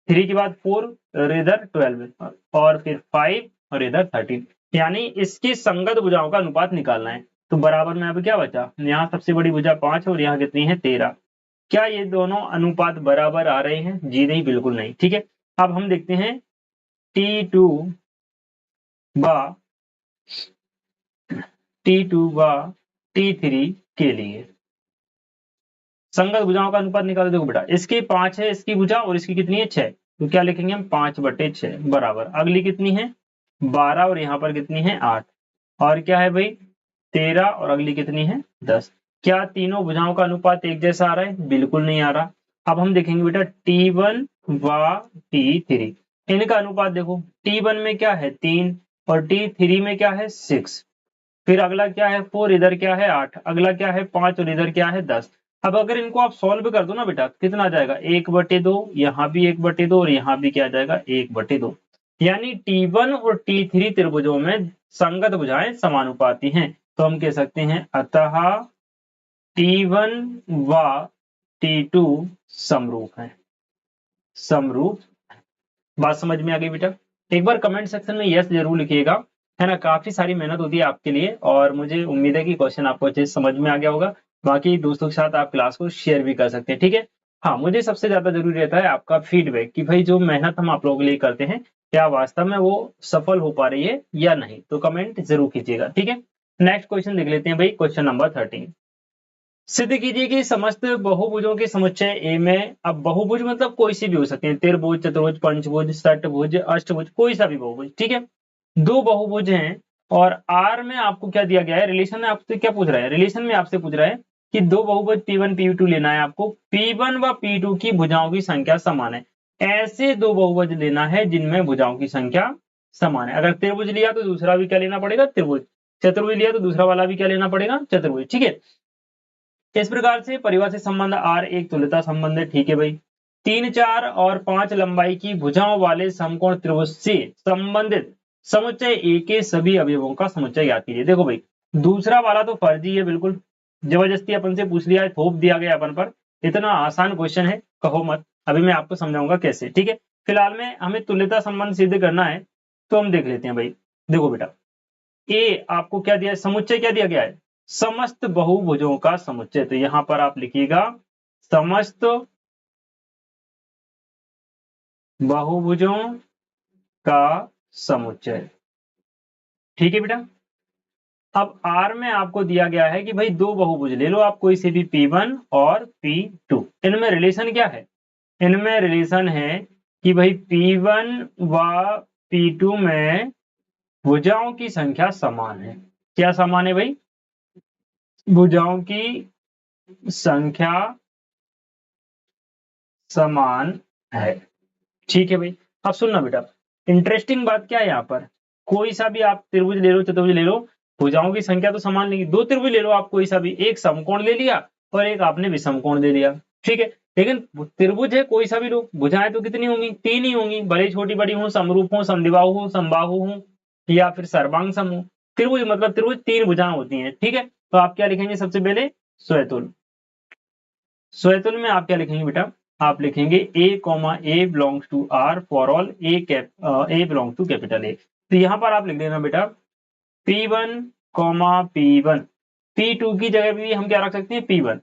3 के बाद 4 और इधर 12 और फिर 5 और इधर 13, यानी इसकी संगत भुजाओं का अनुपात निकालना है। तो बराबर में अब क्या बचा, यहाँ सबसे बड़ी भुजा 5 और यहाँ कितनी है 13। क्या ये दोनों अनुपात बराबर आ रहे हैं? जी नहीं, बिल्कुल नहीं। ठीक है, अब हम देखते हैं T2 बा T3 के लिए संगत भुजाओं का अनुपात निकालो। देखो बेटा, इसकी 5 है इसकी भुजा और इसकी कितनी है 6, तो क्या लिखेंगे हम 5/6 बराबर, अगली कितनी है 12 और यहाँ पर कितनी है 8, और क्या है भाई 13 और अगली कितनी है 10। क्या तीनों भुजाओं का अनुपात एक जैसा आ रहा है? बिल्कुल नहीं आ रहा। अब हम देखेंगे बेटा T1 व T3, इनका अनुपात देखो, T1 में क्या है 3 और T3 में क्या है 6, फिर अगला क्या है 4, इधर क्या है 8, अगला क्या है 5 और इधर क्या है 10। अब अगर इनको आप सॉल्व कर दो ना बेटा, कितना आ जाएगा 1/2, यहाँ भी 1/2 और यहाँ भी क्या आ जाएगा 1/2, यानी T1 और T3 त्रिभुजों में संगत भुजाएं समानुपाती हैं। तो हम कह सकते हैं अतः T1 व T2 समरूप है, समरूप। बात समझ में आ गई बेटा? एक बार कमेंट सेक्शन में यस जरूर लिखिएगा, है ना। काफी सारी मेहनत होती है आपके लिए और मुझे उम्मीद है कि क्वेश्चन आपको अच्छे से समझ में आ गया होगा। बाकी दोस्तों के साथ आप क्लास को शेयर भी कर सकते हैं, ठीक है। हाँ, मुझे सबसे ज्यादा जरूरी रहता है आपका फीडबैक कि भाई जो मेहनत हम आप लोगों के लिए करते हैं क्या वास्तव में वो सफल हो पा रही है या नहीं, तो कमेंट जरूर कीजिएगा, ठीक है। नेक्स्ट क्वेश्चन देख लेते हैं भाई, क्वेश्चन नंबर 13। सिद्ध कीजिए कि समस्त बहुभुजों के समुच्चय ए में, अब बहुभुज मतलब कोई सी भी हो सकते हैं, त्रिभुज, चतुर्भुज, पंचभुज, षटभुज, अष्टभुज, कोई सा भी बहुभुज, ठीक है। दो बहुभुज हैं और आर में आपको क्या दिया गया है, रिलेशन में आपसे क्या पूछ रहा है, रिलेशन में आपसे पूछ रहा है कि दो बहुभुज P1 P2 लेना है आपको, P1 व P2 की भुजाओं की संख्या समान है। ऐसे दो बहुभुज लेना है जिनमें भुजाओं की संख्या समान है। अगर त्रिभुज लिया तो दूसरा भी क्या लेना पड़ेगा, त्रिभुज। चतुर्भुज लिया तो दूसरा वाला भी क्या लेना पड़ेगा, चतुर्भुज, ठीक है। इस प्रकार से परिभाषित संबंध R एक तुल्यता संबंध है, ठीक है भाई। 3, 4 और 5 लंबाई की भुजाओं वाले समकोण त्रिभुज से संबंधित समुच्चय A के सभी अवयवों का समुच्चय ज्ञात कीजिए। देखो भाई, दूसरा वाला तो फर्जी है बिल्कुल, जबरदस्ती अपन से पूछ लिया, थोप दिया गया अपन पर। इतना आसान क्वेश्चन है, कहो मत। अभी मैं आपको समझाऊंगा कैसे, ठीक है। फिलहाल में हमें तुल्यता संबंध सिद्ध करना है, तो हम देख लेते हैं भाई। देखो बेटा, ए आपको क्या दिया है, समुच्चय क्या दिया गया है, समस्त बहुभुजों का समुच्चय। तो यहां पर आप लिखिएगा समस्त बहुभुजों का समुच्चय, ठीक है बेटा। अब आर में आपको दिया गया है कि भाई दो बहुभुज ले लो आप, कोई से भी P1 और P2। इनमें रिलेशन क्या है, इनमें रिलेशन है कि भाई P1 व P2 में भुजाओं की संख्या समान है। क्या समान है भाई, भुजाओं की संख्या समान है, ठीक है भाई। अब सुनना बेटा, इंटरेस्टिंग बात क्या है यहाँ पर, कोई सा भी आप त्रिभुज ले लो, चतुर्भुज ले लो, भुजाओं की संख्या तो समान नहीं। दो त्रिभुज ले लो आप कोई सा भी, एक समकोण ले लिया और एक आपने विषमकोण ले लिया, ठीक है। लेकिन त्रिभुज है कोई सा भी लो, भुजाएं तो कितनी होंगी, तीन ही होंगी, भले छोटी बड़ी हो, समरूप हो, समद्विबाहु हो, समबाहु हो या फिर सर्वांग सम हो। त्रिभुज मतलब त्रिभुज तीन भुजाएं होती हैं, ठीक है। तो आप क्या लिखेंगे, सबसे पहले स्वतुल। स्वतुल में आप क्या लिखेंगे बेटा, आप लिखेंगे A belongs to R for all A belongs to capital A। तो यहां पर आप लिख देना बेटा P1 P1, P2 की जगह भी हम क्या रख सकते हैं, P1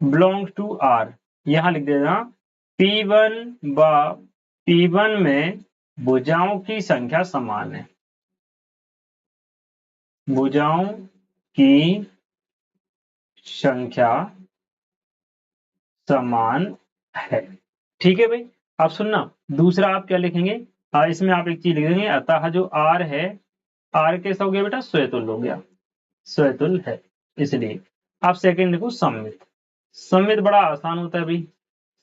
बिलोंग्स टू R। यहां लिख देना P1 व P1 में भुजाओं की संख्या समान है, भुजाओं की संख्या समान है, ठीक है भाई। अब सुनना, दूसरा आप क्या लिखेंगे, इसमें आप एक चीज लिख देंगे, अतः जो R है, R कैसा हो गया बेटा, स्वतुल हो गया, स्वतुल है इसलिए। आप सेकंड लिखो सममित। सममित बड़ा आसान होता है भाई।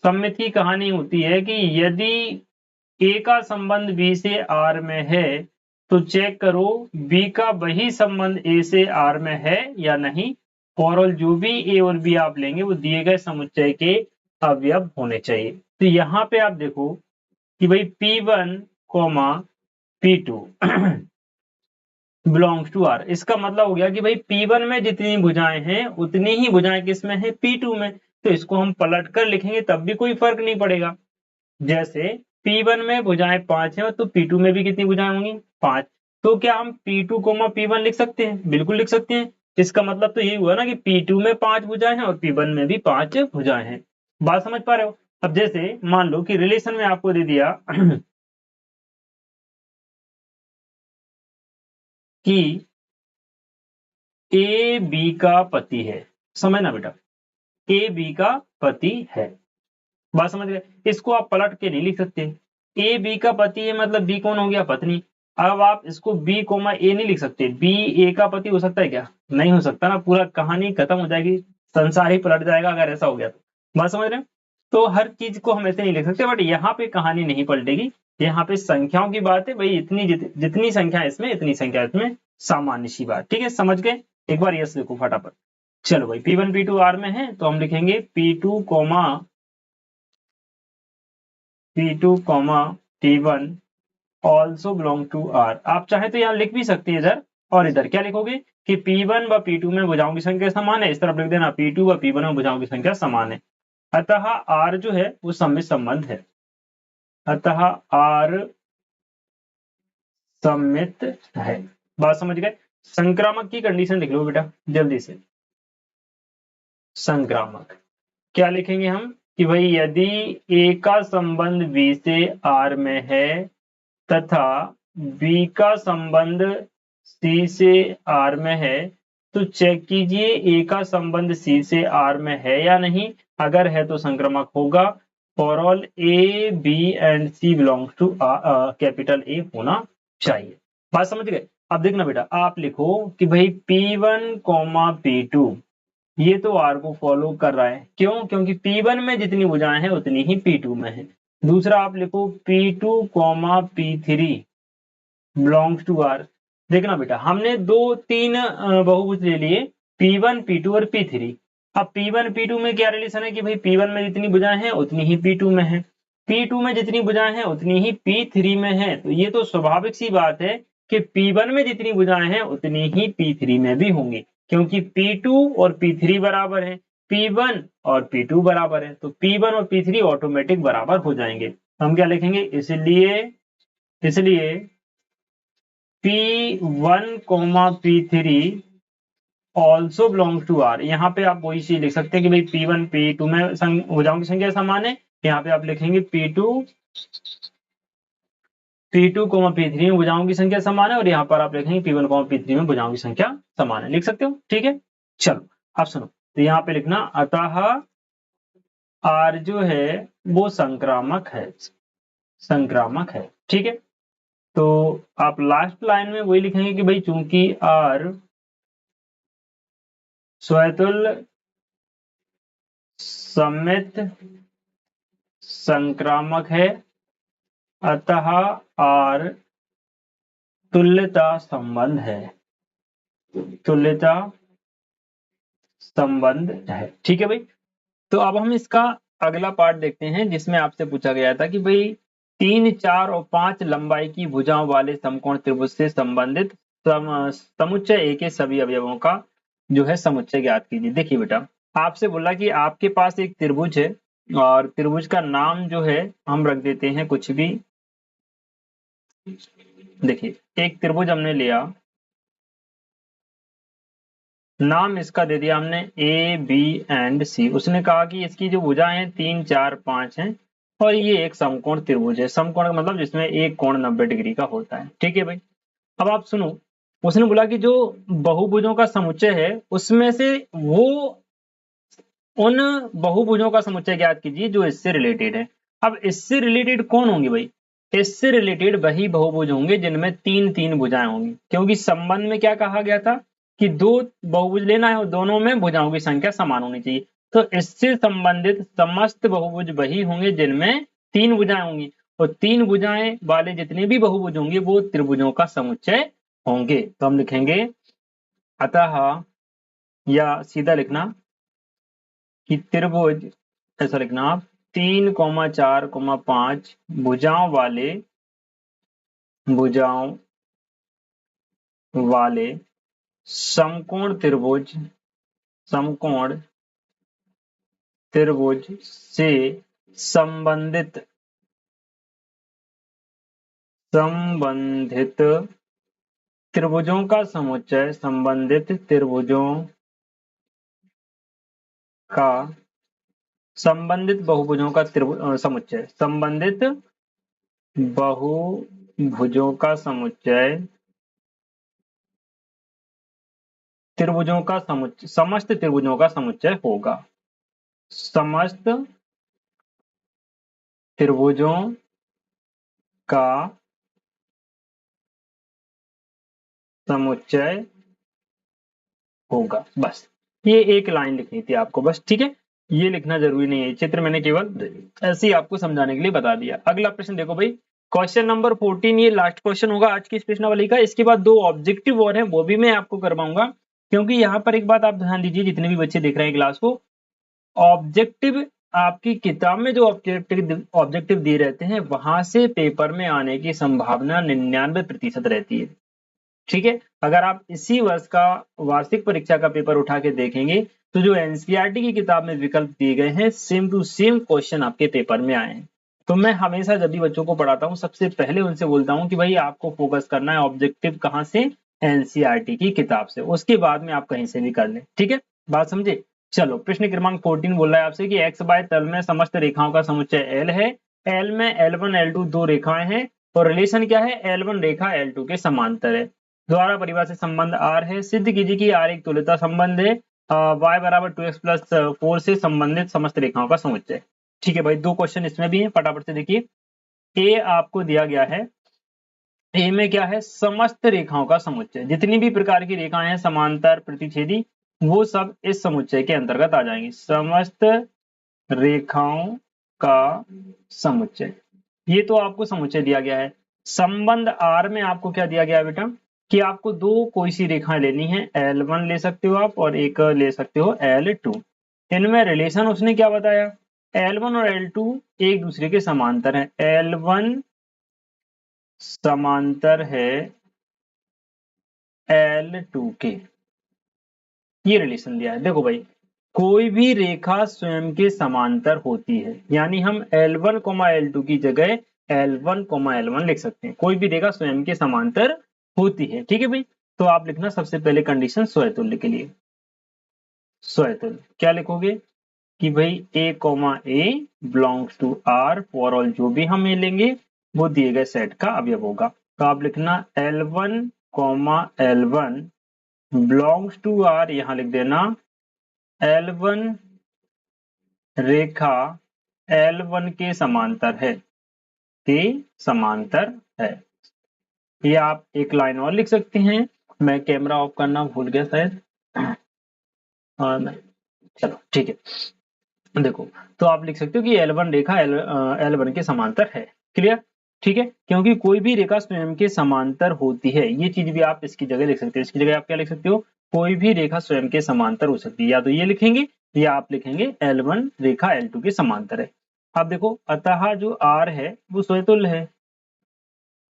सममित की कहानी होती है कि यदि A का संबंध B से R में है तो चेक करो B का वही संबंध A से R में है या नहीं, और जो भी A और B आप लेंगे वो दिए गए समुच्चय के अवयव होने चाहिए। तो यहाँ पे आप देखो कि भाई P1 P2 belongs to R, इसका मतलब हो गया कि भाई P1 में जितनी भुजाएं हैं उतनी ही भुजाएं किसमें है, P2 में। तो इसको हम पलट कर लिखेंगे तब भी कोई फर्क नहीं पड़ेगा। जैसे P1 में भुजाएं 5 हैं तो P2 में भी कितनी भुजाएं होंगी, 5। तो क्या हम P2 P1 लिख सकते हैं, बिल्कुल लिख सकते हैं। इसका मतलब तो यही हुआ ना कि P2 में 5 भुजाएं हैं और P1 में भी 5 भुजाएं हैं। बात समझ पा रहे हो। अब जैसे मान लो कि रिलेशन में आपको दे दिया कि ए बी का पति है, समझना बेटा, ए बी का पति है, बात समझ गए। इसको आप पलट के नहीं लिख सकते, ए बी का पति है मतलब बी कौन हो गया, पत्नी। अब आप इसको बी कोमा ए नहीं लिख सकते, बी ए का पति हो सकता है क्या, नहीं हो सकता ना, पूरा कहानी खत्म हो जाएगी, संसार ही पलट जाएगा अगर ऐसा हो गया तो। बात समझ रहे हैं। तो हर चीज को हम ऐसे नहीं लिख सकते, बट यहाँ पे कहानी नहीं पलटेगी, यहाँ पे संख्याओं की बात है भाई, इतनी जितनी संख्या इसमें इतनी संख्या इसमें, सामान्य सी बात, ठीक है, समझ गए। एक बार यस लिखो फटाफट। चलो भाई P1 P2 R में है तो हम लिखेंगे P2 P1 also belong to R। आप चाहे तो यहाँ लिख भी सकते हैं इधर, और इधर क्या लिखोगे कि P1 व P2 में भुजाओं की संख्या समान है, इस तरफ लिख देना P2 व P1 में भुजाओं की संख्या समान है। अतः R जो है वो सममित संबंध है, अतः R सममित है। बात समझ गए। संक्रामक की कंडीशन लिख लो बेटा जल्दी से। संक्रामक क्या लिखेंगे हम कि भाई यदि A का संबंध B से R में है तथा B का संबंध C से R में है तो चेक कीजिए A का संबंध C से R में है या नहीं, अगर है तो संक्रामक होगा। For all A B and C belongs to capital A होना चाहिए। बात समझ गए। अब देखना बेटा, आप लिखो कि भाई P1 P2 ये तो R को फॉलो कर रहा है, क्यों, क्योंकि P1 में जितनी भुजाएं हैं उतनी ही P2 में है। दूसरा आप लिखो P2 P3 belongs to R। देखना बेटा, हमने तीन बहुभुज ले लिए, P1 P2 और P3। अब P1 P2 में क्या रिलेशन है कि भाई P1 में जितनी भुजाएं हैं उतनी ही P2 में है, P2 में जितनी भुजाएं हैं उतनी ही P3 में है। तो ये तो स्वाभाविक सी बात है कि P1 में जितनी भुजाएं हैं उतनी ही P3 में भी होंगी। क्योंकि P2 और P3 बराबर है, P1 और P2 बराबर है, तो P1 और P3 ऑटोमेटिक बराबर हो जाएंगे। हम क्या लिखेंगे, इसलिए P1, P3 also belong to are. यहाँ पे आप वही चीज लिख सकते हैं कि भाई P1 P2 में भुजाओं की संख्या समान है, यहाँ पे आप लिखेंगे P2 P3 में भुजाओं की संख्या समान है, और यहाँ पर आप लिखेंगे P1 P3 में भुजाओं की संख्या समान है। लिख सकते हो, ठीक है। चलो अब सुनो, तो यहाँ पे लिखना अतः R जो है वो संक्रामक है, ठीक है। तो आप लास्ट लाइन में वही लिखेंगे कि भाई चूंकि R स्वतुल्य सममित संक्रामक है, अतः R तुल्यता संबंध है, ठीक है भाई। तो अब हम इसका अगला पार्ट देखते हैं, जिसमें आपसे पूछा गया था कि भाई 3, 4 और 5 लंबाई की भुजाओं वाले समकोण त्रिभुज से संबंधित समुच्चय ए के सभी अवयवों का जो है समुच्चय ज्ञात कीजिए। देखिए बेटा, आपसे बोला कि आपके पास एक त्रिभुज है, और त्रिभुज का नाम जो है हम रख देते हैं कुछ भी। देखिए एक त्रिभुज हमने लिया, नाम इसका दे दिया हमने ए बी एंड सी। उसने कहा कि इसकी जो भुजाएं हैं 3, 4, 5 हैं, और ये एक समकोण त्रिभुज है। समकोण का मतलब जिसमें एक कोण 90 डिग्री का होता है, ठीक है भाई। अब आप सुनो, उसने बोला कि जो बहुभुजों का समुच्चय है उसमें से वो उन बहुभुजों का समुच्चय ज्ञात कीजिए जो इससे रिलेटेड है। अब इससे रिलेटेड कौन होंगे भाई, इससे रिलेटेड वही बहुभुज होंगे जिनमें 3-3 भुजाएं होंगी, क्योंकि संबंध में क्या कहा गया था कि 2 बहुभुज लेना है और दोनों में भुजाओं की संख्या समान होनी चाहिए। तो इससे संबंधित समस्त बहुभुज वही होंगे जिनमें 3 भुजाएं होंगी, और 3 भुजाएं वाले जितने भी बहुभुज होंगे वो त्रिभुजों का समुच्चय होंगे। तो हम लिखेंगे अतः, या सीधा लिखना कि त्रिभुज, ऐसा लिखना आप 3, 4, 5 भुजाओं वाले समकोण त्रिभुज से संबंधित त्रिभुजों का समुच्चय, संबंधित बहुभुजों का समुच्चय, समस्त त्रिभुजों का समुच्चय होगा। समस्त त्रिभुजों का समुच्चय होगा। बस ये एक लाइन लिखनी थी आपको, बस, ठीक है। ये लिखना जरूरी नहीं है, चित्र मैंने केवल ऐसे ही आपको समझाने के लिए बता दिया। अगला प्रश्न देखो भाई, क्वेश्चन नंबर 14, ये लास्ट क्वेश्चन होगा आज की इस प्रश्नावली का। इसके बाद 2 ऑब्जेक्टिव और हैं, वो भी मैं आपको करवाऊंगा, क्योंकि यहाँ पर एक बात आप ध्यान दीजिए, जितने भी बच्चे देख रहे हैं क्लास को, ऑब्जेक्टिव आपकी किताब में जो ऑब्जेक्टिव दिए रहते हैं वहां से पेपर में आने की संभावना 99% रहती है, ठीक है। अगर आप इसी वर्ष का वार्षिक परीक्षा का पेपर उठा के देखेंगे तो जो एनसीईआरटी की किताब में विकल्प दिए गए हैं सेम टू सेम क्वेश्चन आपके पेपर में आए हैं। तो मैं हमेशा जब भी बच्चों को पढ़ाता हूँ सबसे पहले उनसे बोलता हूँ कि भाई आपको फोकस करना है ऑब्जेक्टिव कहाँ से, एनसीईआरटी की किताब से, उसके बाद में आप कहीं से भी कर लें, ठीक है, बात समझे। चलो प्रश्न क्रमांक 14 बोल रहा है आपसे कि एक्स बाय तल में समस्त रेखाओं का समुच्चय एल है, एल में L1 L2 2 रेखाएं हैं, और रिलेशन क्या है, L1 रेखा L2 के समांतर है, द्वारा परिभाषित संबंध R है। सिद्ध कीजिए कि R एक तुल्यता संबंध है, y बराबर 2x+4 से संबंधित समस्त रेखाओं का समुच्चय। ठीक है भाई, 2 क्वेश्चन इसमें भी है, फटाफट से देखिए। ए आपको दिया गया है, ए में क्या है, समस्त रेखाओं का समुच्चय, जितनी भी प्रकार की रेखाएं हैं समांतर प्रतिच्छेदी वो सब इस समुच्चय के अंतर्गत आ जाएंगी। समस्त रेखाओं का समुच्चय, ये तो आपको समुच्चय दिया गया है। संबंध आर में आपको क्या दिया गया है बेटा, कि आपको 2 कोई सी रेखाएं लेनी है, L1 ले सकते हो आप और एक ले सकते हो L2। इनमें रिलेशन उसने क्या बताया, L1 और L2 एक दूसरे के समांतर है, L1 समांतर है L2 के, ये रिलेशन दिया है। देखो भाई, कोई भी रेखा स्वयं के समांतर होती है, यानी हम L1, L2 की जगह L1, L1 लिख सकते हैं। कोई भी रेखा स्वयं के समांतर होती है, ठीक है भाई। तो आप लिखना सबसे पहले कंडीशन स्वतुल्य के लिए। स्वतुल्य क्या लिखोगे कि भाई A, belongs to R for all, जो भी हम ए लेंगे वो दिए गए सेट का अवयव होगा। तो आप लिखना L1, L1 belongs to R, यहां लिख देना L1 रेखा L1 के समांतर है, के समांतर है। ये आप एक लाइन और लिख सकते हैं। मैं कैमरा ऑफ करना भूल गया शायद, और चलो ठीक है। देखो, तो आप लिख सकते हो कि L1 रेखा L1 के समांतर है। क्लियर? ठीक है, क्योंकि कोई भी रेखा स्वयं के समांतर होती है, ये चीज भी आप इसकी जगह लिख सकते हो। इसकी जगह आप क्या लिख सकते हो, कोई भी रेखा स्वयं के समांतर हो सकती है। या तो ये लिखेंगे या आप लिखेंगे L1 रेखा L2 के समांतर है। अब देखो, अतः जो R है वो स्वतुल्य है।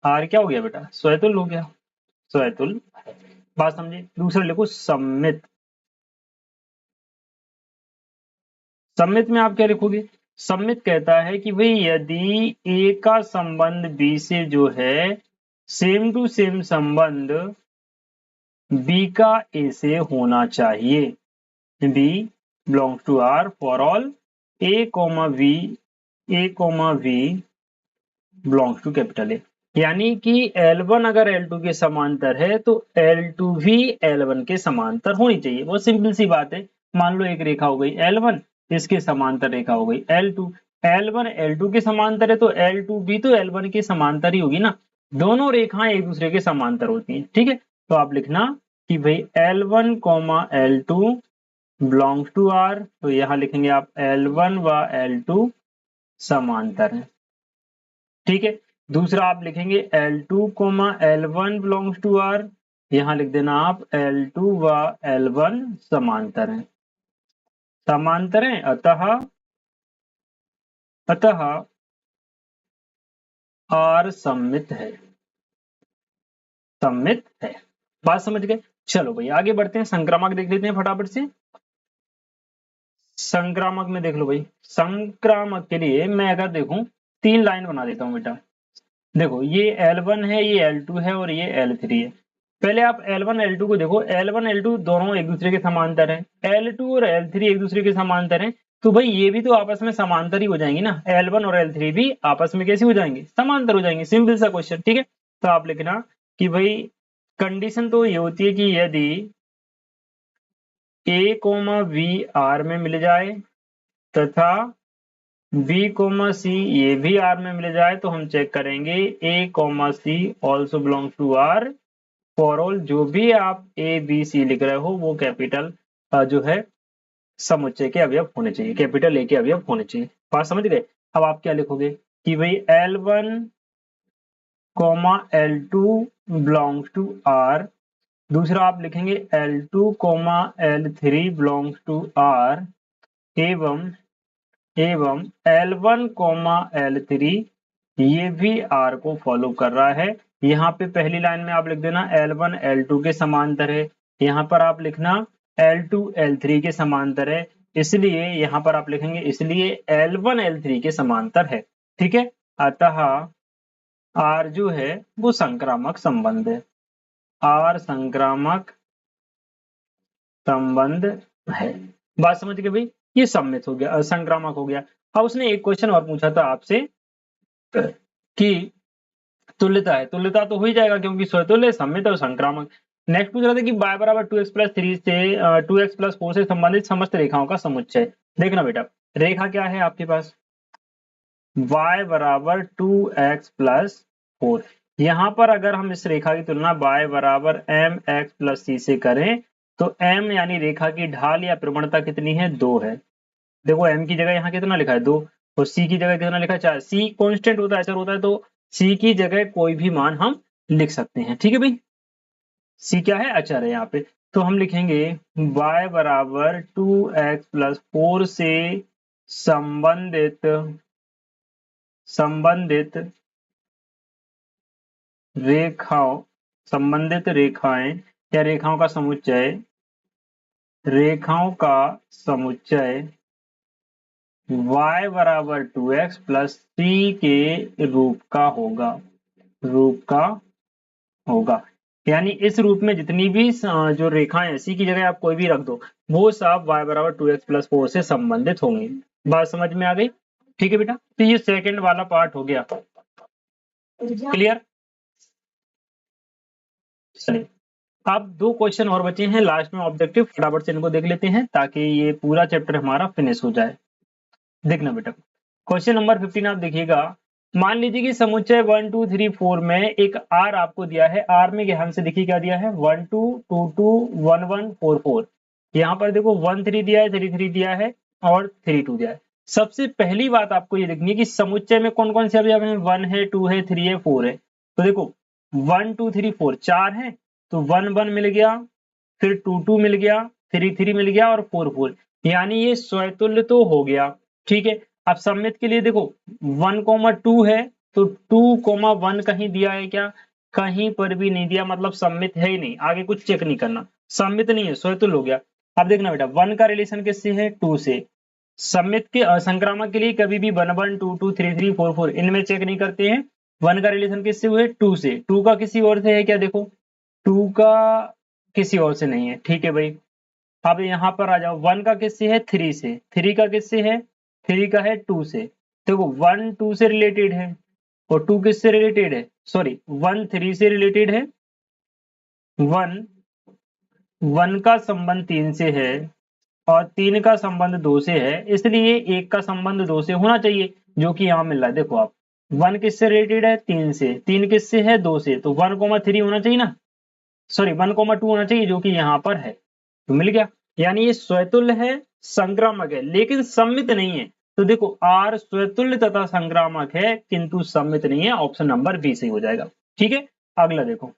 R क्या हो गया बेटा, स्वतुल्य हो गया। स्वतुल्य, बात समझे। दूसरा लिखो सममित। सममित में आप क्या लिखोगे, सममित कहता है कि भाई यदि ए का संबंध बी से जो है सेम टू सेम संबंध बी का ए से होना चाहिए। B belongs to R for all A V belongs to capital A. यानी कि L1 अगर L2 के समांतर है तो L2 भी L1 के समांतर होनी चाहिए। बहुत सिंपल सी बात है। मान लो एक रेखा हो गई L1, इसके समांतर रेखा हो गई L2। L1 L2 के समांतर है तो L2 भी तो L1 के समांतर ही होगी ना। दोनों रेखाएं एक दूसरे के समांतर होती हैं, ठीक है। तो आप लिखना कि भाई L1, L2 belongs to R, तो यहां लिखेंगे आप L1 व L2 समांतर है, ठीक है। दूसरा आप लिखेंगे L2, L1 belongs to R, यहां लिख देना आप L2 व L1 समांतर हैं। समांतर हैं, अतः R सममित है। सममित है, बात समझ गए। चलो भाई आगे बढ़ते हैं, संक्रामक देख लेते हैं फटाफट से। संक्रामक में देख लो भाई, संक्रामक के लिए मैं अगर देखूं 3 लाइन बना देता हूं बेटा। देखो, ये L1 है, ये L2 है और ये L3 है। पहले आप L1 L2 को देखो, L1 L2 दोनों एक दूसरे के समांतर हैं, L2 और L3 एक दूसरे के समांतर हैं। तो भाई ये भी तो आपस में समांतर ही हो जाएंगे ना। L1 और L3 भी आपस में कैसे हो जाएंगे, समांतर हो जाएंगे। सिंपल सा क्वेश्चन, ठीक है। तो आप लिखना कि भाई कंडीशन तो ये होती है कि यदि A, V R में मिल जाए तथा B, C ये भी R में मिल जाए, तो हम चेक करेंगे A, C also belongs to R for all, जो भी आप ए बी सी लिख रहे हो वो कैपिटल जो है समुच्चय के अवयव होने चाहिए, कैपिटल ए के अवयव होने चाहिए। बात समझ गए। अब आप क्या लिखोगे कि भाई L1, L2 belongs to R। दूसरा आप लिखेंगे L2, L3 belongs to R, एवं L1, L3 ये भी R को फॉलो कर रहा है। यहाँ पे पहली लाइन में आप लिख देना L1 L2 के समांतर है, यहाँ पर आप लिखना L2 L3 के समांतर है, इसलिए यहाँ पर आप लिखेंगे इसलिए L1 L3 के समांतर है, ठीक है। अतः R जो है वो संक्रामक संबंध है, R संक्रामक संबंध है। बात समझ गए भाई, ये सम्मित हो गया, संक्रामक हो गया। अब उसने एक क्वेश्चन और पूछा था आपसे कि तुल्यता है, तुल्यता तो हो ही जाएगा क्योंकि स्वतुल्य, सम्मित और संक्रामक। नेक्स्ट पूछ रहा था कि y बराबर 2x+3 से 2x+4 से संबंधित समस्त रेखाओं का समुच्चय। देखना बेटा, रेखा क्या है आपके पास, y बराबर 2x+4। यहां पर अगर हम इस रेखा की तुलना y बराबर mx+c से करें तो m यानी रेखा की ढाल या प्रवणता कितनी है, 2 है। देखो m की जगह यहाँ कितना लिखा है, 2, और c की जगह कितना लिखा है, 4। c कांस्टेंट होता है, अचर होता है, तो c की जगह कोई भी मान हम लिख सकते हैं, ठीक है भाई। c क्या है, अचर है यहाँ पे। तो हम लिखेंगे y बराबर 2x+4 से संबंधित रेखाएं या रेखाओं का समुच्चय रेखाओं का समुच्चय y बराबर 2x प्लस c के रूप का होगा। यानी इस रूप में जितनी भी जो रेखाएं हैं, c की जगह आप कोई भी रख दो, वो सब y बराबर 2x प्लस 4 से संबंधित होंगी। बात समझ में आ गई? ठीक है बेटा, तो ये सेकंड वाला पार्ट हो गया। क्लियर? चलिए, अब 2 क्वेश्चन और बचे हैं लास्ट में ऑब्जेक्टिव, फटाफट से इनको देख लेते हैं ताकि ये पूरा चैप्टर हमारा फिनिश हो जाए। देखना बेटा, क्वेश्चन नंबर 15 आप देखिएगा। मान लीजिए कि समुच्चय 1 2 3 4 में एक आर आपको दिया है। आर में ध्यान से देखिए क्या दिया है, 1 2 2 2 1 1 4 4। यहाँ पर देखो 1 3 दिया है, 3 3 दिया है और 3 2 दिया है। सबसे पहली बात आपको ये देखनी है कि समुच्चय में कौन कौन से अवयव हैं। 1 है, 2 है, 3 है, 4 है। तो देखो 1 2 3 4 4 है, तो 1 1 मिल गया, फिर 2 2 मिल गया, 3 3 मिल गया और 4 4। यानी ये स्वतुल्य तो हो गया। ठीक है, अब सममित के लिए देखो 1,2 है, तो 2,1 कहीं दिया है क्या? कहीं पर भी नहीं दिया, मतलब सममित है ही नहीं। आगे कुछ चेक नहीं करना, सममित नहीं है, स्वतुल्य हो गया। अब देखना बेटा, 1 का रिलेशन किससे है? 2 से। सममित के संक्रामक के लिए कभी भी 1 1 2 2 3 3 4 4 इनमें चेक नहीं करते हैं। 1 का रिलेशन किससे हुए? 2 से। 2 का किसी और से है क्या? देखो 2 का किसी और से नहीं है। ठीक है भाई, अब यहाँ पर आ जाओ, 1 का किससे है? 3 से। 3 का किससे है? 3 का है 2 से। देखो 1 2 से रिलेटेड है और 2 किससे रिलेटेड है? सॉरी, 1 3 से रिलेटेड है, 1 1 का संबंध 3 से है और 3 का संबंध 2 से है, इसलिए 1 का संबंध 2 से होना चाहिए, जो कि यहाँ मिल रहा है। देखो आप, 1 किससे रिलेटेड है? 3 से। 3 किससे है? 2 से। तो 1,3 होना चाहिए ना, सॉरी 1,2 होना चाहिए, जो कि यहाँ पर है, तो मिल गया। यानी ये स्वतुल्य है, संक्रामक है, लेकिन सम्मित नहीं है। तो देखो आर स्वतुल्य तथा संक्रामक है किंतु सम्मित नहीं है। ऑप्शन नंबर बी सही हो जाएगा। ठीक है, अगला देखो,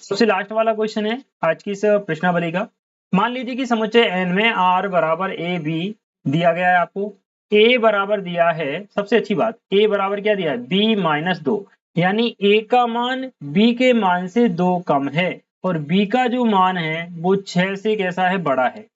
सबसे लास्ट वाला क्वेश्चन है आज की इस प्रश्नावली का। मान लीजिए कि समुच्चय एन में आर बराबर ए बी दिया गया है आपको। ए बराबर दिया है, सबसे अच्छी बात, ए बराबर क्या दिया है? B minus 2। यानी ए का मान बी के मान से 2 कम है और बी का जो मान है वो 6 से कैसा है? बड़ा है।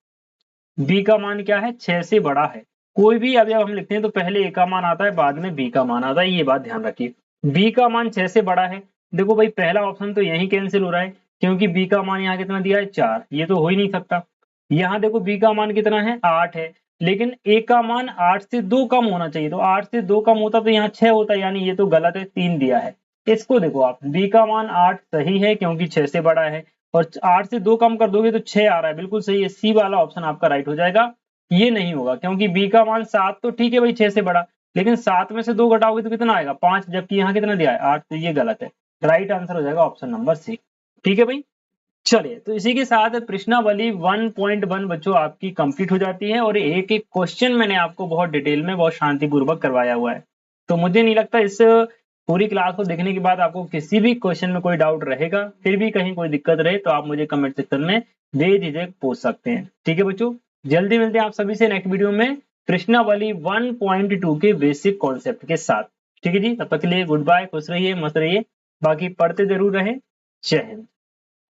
बी का मान क्या है? 6 से बड़ा है। कोई भी अवयव हम लिखते हैं तो पहले ए का मान आता है, बाद में बी का मान आता है, ये बात ध्यान रखिए। बी का मान 6 से बड़ा है। देखो भाई, पहला ऑप्शन तो यही कैंसिल हो रहा है, क्योंकि बी का मान यहाँ कितना दिया है? 4। ये तो हो ही नहीं सकता। यहाँ देखो बी का मान कितना है? 8 है, लेकिन ए का मान 8 से 2 कम होना चाहिए, तो 8 से 2 कम होता तो यहाँ 6 होता, यानी ये तो गलत है, 3 दिया है। इसको देखो आप, बी का मान 8 सही है क्योंकि 6 से बड़ा है, और 8 से 2 कम कर दोगे तो 6 आ रहा है, बिल्कुल सही है। सी वाला ऑप्शन आपका राइट हो जाएगा। ये नहीं होगा क्योंकि बी का मान 7 तो ठीक है भाई, 6 से बड़ा, लेकिन 7 में से 2 घटाओगे तो कितना आएगा? 5, जबकि यहाँ कितना दिया है? 8, तो ये गलत है। राइट आंसर हो जाएगा ऑप्शन नंबर सी। ठीक है भाई, चलिए, तो इसी के साथ प्रश्नावली 1.1 बच्चों आपकी कंप्लीट हो जाती है और एक एक क्वेश्चन मैंने आपको बहुत डिटेल में, बहुत शांतिपूर्वक करवाया हुआ है। तो मुझे नहीं लगता इस पूरी क्लास को देखने के बाद आपको किसी भी क्वेश्चन में कोई डाउट रहेगा। फिर भी कहीं कोई दिक्कत रहे तो आप मुझे कमेंट सेक्शन में बेझिझक पूछ सकते हैं। ठीक है बच्चों, जल्दी मिलते हैं आप सभी से नेक्स्ट वीडियो में प्रश्नावली 1.2 के बेसिक कॉन्सेप्ट के साथ। ठीक है जी, तब तक के लिए गुड बाय, खुश रहिए, मस्त रहिए, बाकी पढ़ते जरूर रहें। जय हिंद।